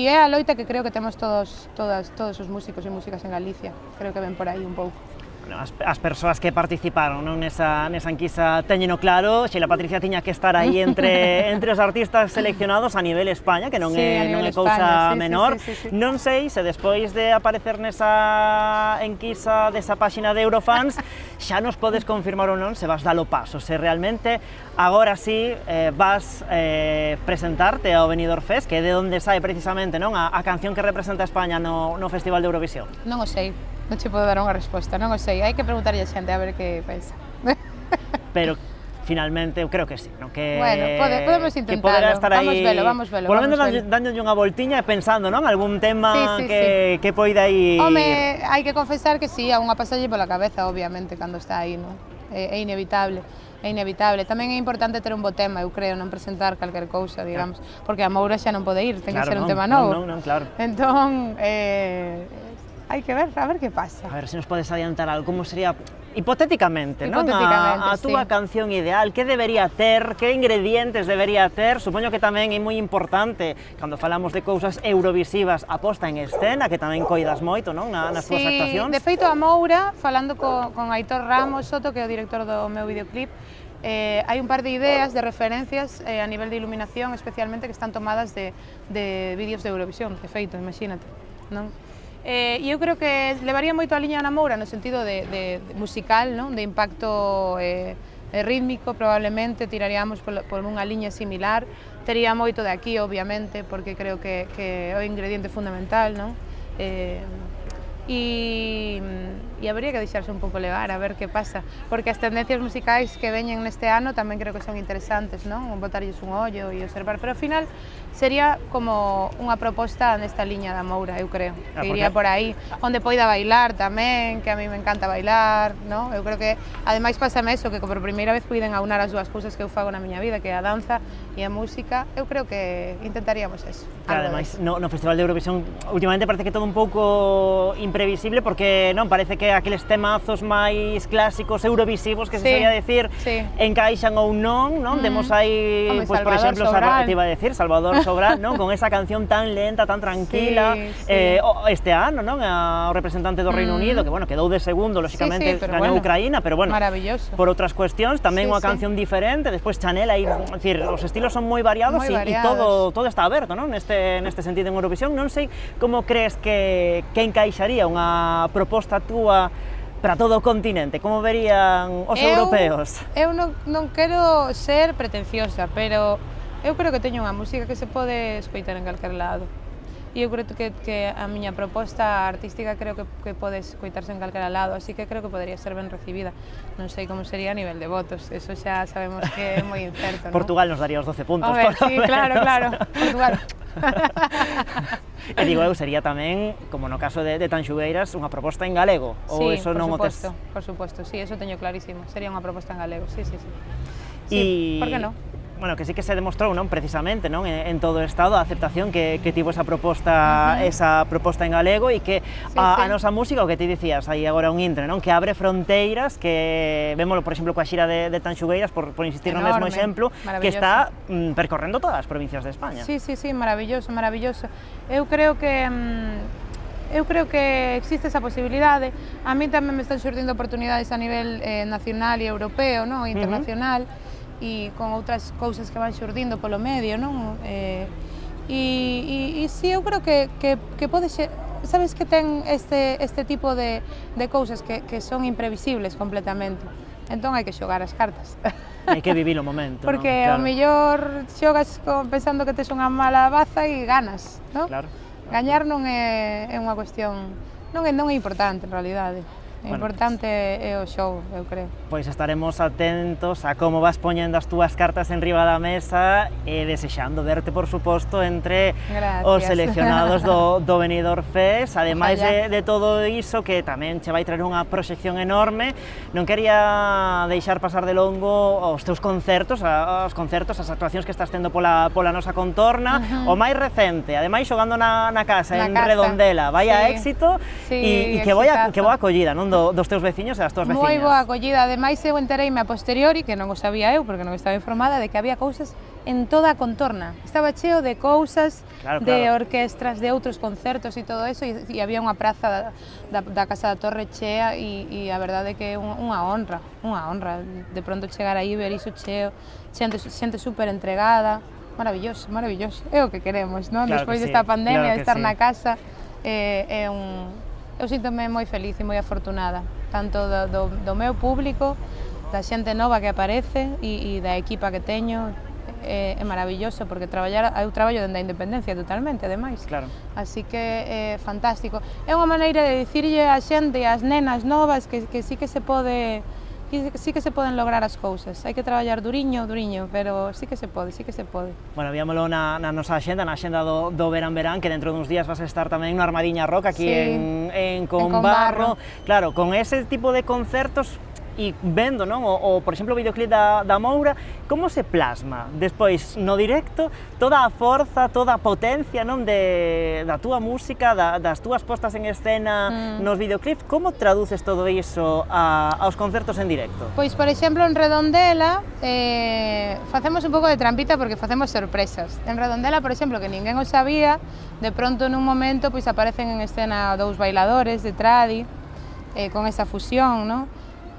é a loita que creo que temos todos os músicos e músicas en Galicia, creo que ven por aí un pouco. As persoas que participaron nesa enquisa teñeno claro, Sheila Patricia tiña que estar aí entre os artistas seleccionados a nivel España, que non é cousa menor. Non sei se despois de aparecer nesa enquisa desa páxina de Eurofans xa nos podes confirmar ou non se vas dar o paso, se realmente agora sí vas presentarte ao Benidorm Fest, que é de onde sai precisamente a canción que representa a España no Festival de Eurovisión. Non o sei. Non che podo dar unha resposta, non o sei, hai que preguntarlle a xente a ver que pensa. Pero finalmente eu creo que sí, non? Que bueno, podemos intentarlo, vamos velo. Por lo menos dándolle unha voltiña e pensando, non? Algún tema que poida ir... Home, hai que confesar que sí, a unha pasalle pola cabeza, obviamente, cando está aí, non? é inevitable. É inevitable. Tamén é importante ter un bo tema, eu creo, non presentar calquer cousa, digamos, porque a Moura xa non pode ir, ten que ser un tema novo. Non, claro. Entón, hai que ver, a ver que pasa. A ver se nos podes adiantar algo, como sería hipotéticamente, non? Hipotéticamente, a túa canción ideal, que debería ter, que ingredientes debería ter? Supoño que tamén é moi importante, cando falamos de cousas eurovisivas, a posta en escena, que tamén coidas moito, non? Nas túas actuacións. De feito, a Moura, falando con Aitor Ramos Soto, que é o director do meu videoclip, hai un par de ideas, de referencias a nivel de iluminación, especialmente que están tomadas de vídeos de Eurovisión, de feito, imagínate, non? E eu creo que levaría moito a liña na Moura no sentido de musical, non? De impacto rítmico, probablemente tiraríamos por unha liña similar. Tería moito de aquí, obviamente, porque creo que é o ingrediente fundamental, non? E habría que deixarse un pouco levar, a ver que pasa, porque as tendencias musicais que veñen neste ano tamén creo que son interesantes, non? Botarlles un ollo e observar, pero ao final sería como unha proposta nesta liña da Moura, eu creo, que iría por aí, onde poida bailar tamén, que a mí me encanta bailar, non? Eu creo que, ademais, pásame eso, que por primeira vez puiden aunar as dúas cousas que eu fago na miña vida, que é a danza e a música, eu creo que intentaríamos eso. Claro, ademais, no Festival de Eurovisión, últimamente parece que todo un pouco imprevisible, porque non parece que aqueles temazos máis clásicos eurovisivos que se sabía decir encaixan ou non, non? Demos aí, pois, por exemplo, te iba a decir, Salvador Sobral, non? Con esa canción tan lenta, tan tranquila, este ano, non? O representante do Reino Unido, que, bueno, quedou de segundo, lóxicamente, gañou Ucraína, pero, bueno, por outras cuestións, tamén unha canción diferente, despois Chanel, aí, é dicir, os estilos son moi variados e todo está aberto, non? Neste sentido en Eurovisión, non sei como crees que encaixaría unha proposta túa para todo o continente, como verían os europeos? Eu non quero ser pretenciosa, pero eu creo que teño unha música que se pode escoitar en calquer lado. E eu creo que a miña proposta artística creo que pode escoitarse en calquer lado, así que creo que podría ser ben recibida. Non sei como sería a nivel de votos, eso xa sabemos que é moi incerto, non? Portugal nos daría os 12 puntos. A ver, sí, claro, Portugal. E digo eu, sería tamén, como no caso de Tanxugueiras, unha proposta en galego, ou eso non o tes? Por suposto, sí, eso teño clarísimo, sería unha proposta en galego, sí. Sí, por que non? Bueno, que sí que se demostrou, non, precisamente, non, en todo o estado a aceptación que tivo esa proposta en galego e que a nosa música, o que ti dicías aí agora un intre, non, que abre fronteiras, que vémolo, por exemplo, coa xira de Tanxugueiras, por insistir no mesmo exemplo, que está percorrendo todas as provincias de España. Sí, maravilloso. Eu creo que existe esa posibilidade. A mí tamén me están xurdindo oportunidades a nivel nacional e europeo, non, internacional, e con outras cousas que van xurdindo polo medio, non? E si, eu creo que pode ser, sabes que ten este tipo de cousas que son imprevisibles completamente, entón hai que xogar as cartas. Hai que vivir o momento, porque ao mellor xogas pensando que tes unha mala baza e ganas, non? Gañar non é unha cuestión, non é importante en realidade. O importante é o show, eu creo. Pois estaremos atentos a como vas poñendo as túas cartas en riba da mesa e desexando verte, por suposto, entre os seleccionados do Benidorm Fest. Ademais de todo iso, que tamén che vai traer unha proxección enorme, non quería deixar pasar de longo os teus concertos, as actuacións que estás tendo pola nosa contorna, o máis recente, ademais xogando na casa, en Redondela, vai a éxito e que boa acollida, non? Dos teus veciños e das túas veciñas. Moi boa acollida, ademais eu entereime a posteriori, que non o sabía eu, porque non estaba informada, de que había cousas en toda a contorna. Estaba cheo de cousas, de orquestras, de outros concertos e todo eso, e había unha praza da Casa da Torre chea, e a verdade é que é unha honra, de pronto chegar aí e ver iso cheo, xente super entregada, maravilloso. É o que queremos, non? Despois desta pandemia, de estar na casa, eu sinto-me moi feliz e moi afortunada, tanto do meu público, da xente nova que aparece e da equipa que teño. É maravilloso, porque eu traballo dende a independencia totalmente, ademais. Así que é fantástico. É unha maneira de dicirlle á xente e ás nenas novas que sí que se pode, sí que se poden lograr as cousas. Hai que traballar duriño, pero sí que se pode. Bueno, víamolo na nosa axenda, na axenda do Verán, que dentro duns días vas a estar tamén no Armadiña Rock, aquí en Combarro. Claro, con ese tipo de concertos, e vendo, non, por exemplo, o videoclip da Moura, como se plasma despois no directo toda a forza, toda a potencia, non, da túa música, das túas postas en escena nos videoclips, como traduces todo iso aos concertos en directo? Pois, por exemplo, en Redondela facemos un pouco de trampita porque facemos sorpresas. En Redondela, por exemplo, que ninguén o sabía, de pronto nun momento pois aparecen en escena 2 bailadores de tradi con esa fusión, non?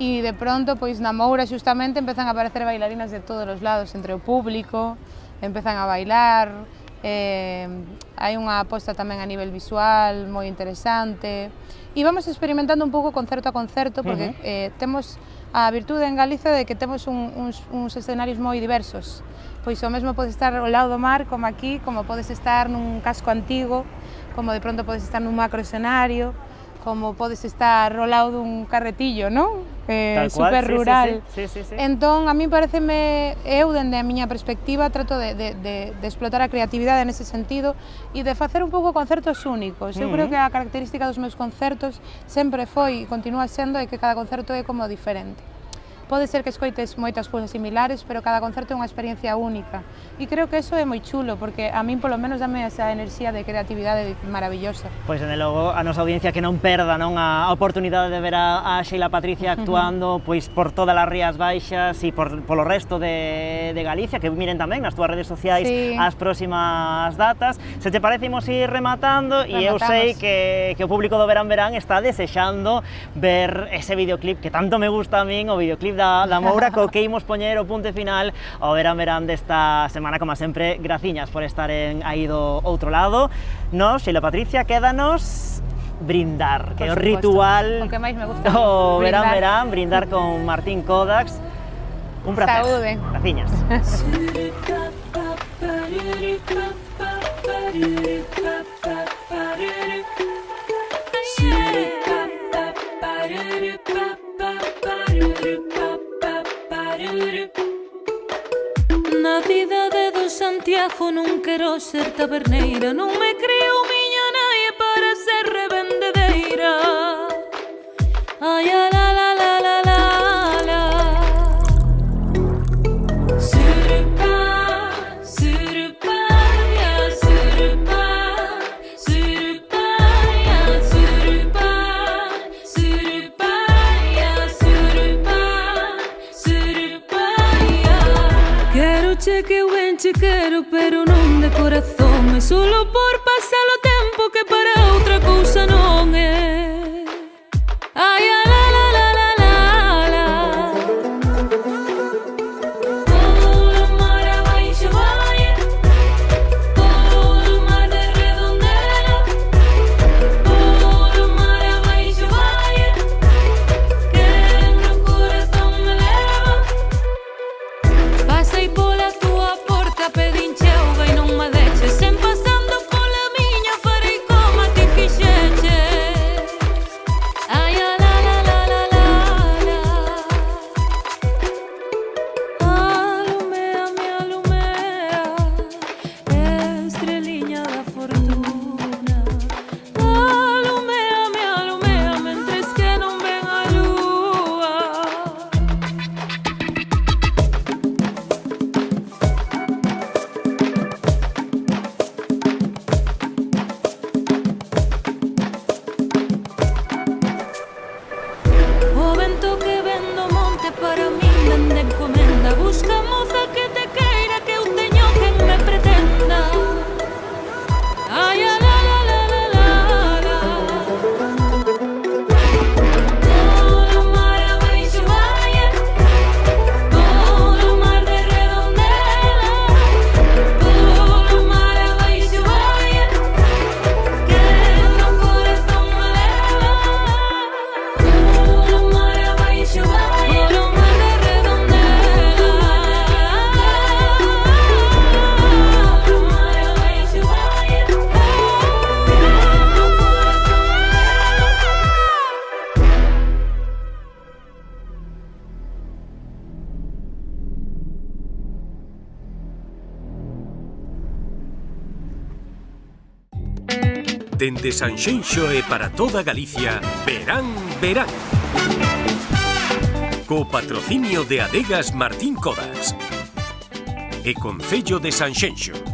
E de pronto, pois na Moura xustamente empezan a aparecer bailarinas de todos os lados entre o público, empezan a bailar, hai unha aposta tamén a nivel visual moi interesante e vamos experimentando un pouco concerto a concerto porque temos a virtude en Galicia de que temos uns escenarios moi diversos, pois o mesmo podes estar ao lado do mar como aquí, como podes estar nun casco antigo, como de pronto podes estar nun macro escenario, como podes estar ao lado dun carretillo, non? Super rural. Sí. Entón, a mí pareceme, eu, dende a miña perspectiva, trato de explotar a creatividade nese sentido e de facer un pouco concertos únicos. Eu creo que a característica dos meus concertos sempre foi e continúa sendo que cada concerto é como diferente. Pode ser que escoites moitas cousas similares, pero cada concerto é unha experiencia única. E creo que eso é moi chulo, porque a min polo menos dame esa enerxía de creatividade maravillosa. Pois, dende logo, a nosa audiencia que non perda, non, a oportunidade de ver a Sheila Patricia actuando pois por todas as Rías Baixas e polo resto de Galicia, que miren tamén nas túas redes sociais as próximas datas. Se te parece, imos ir rematando e eu sei que o público do Verán Verán está desexando ver ese videoclip que tanto me gusta a min, o videoclip da Moura, co que imos poñer o punto final ao Verán Verán desta semana. Como sempre, graciñas por estar aí do outro lado. Nos, Sheila Patricia, quédanos brindar, que é o ritual o que máis me gusta do Verán Verán, brindar con Martín Kodax. Un placer. Saúde. Graciñas. Na cidade do Santiago non quero ser taberneira, non me creo miña nai para ser revendedeira. Ai, la la la la la la. Surupa, surupa, ya surupa, surupa, ya surupa, surupa, ya surupa, surupa, ya. Quero che que eu ben che quero, pero non de corazón, é solo por pasar o tempo que para outra cousa non é. Ai, la la la la la la. Polo mar abaixo vai, polo mar de Redondela, polo mar abaixo vai, que no corazón me leva. Pasei pola túa porta, pedín cheuga e non me deches, sen pasando pola miña farei como ti fixeches. Ai, la la la la la la. Alumea, me alumea, estreliña da fortuna. Alumea, me alumea, mentres que non ven a lúa. O vento que ven do monte para min vende encomenda. Busca moza que te queira, que eu teño quen me pretenda. Ai, la la la la la la. Polo mar abaixo vai, polo mar de Redondela, polo mar abaixo vai, que no corazón me leva. Polo mar abaixo vai, polo mar de Redondela, polo mar abaixo vai, que no corazón Dende Sanxenxo e para toda Galicia, Verán Verán. Co patrocinio de Adegas Martín Codax e Concello de Sanxenxo.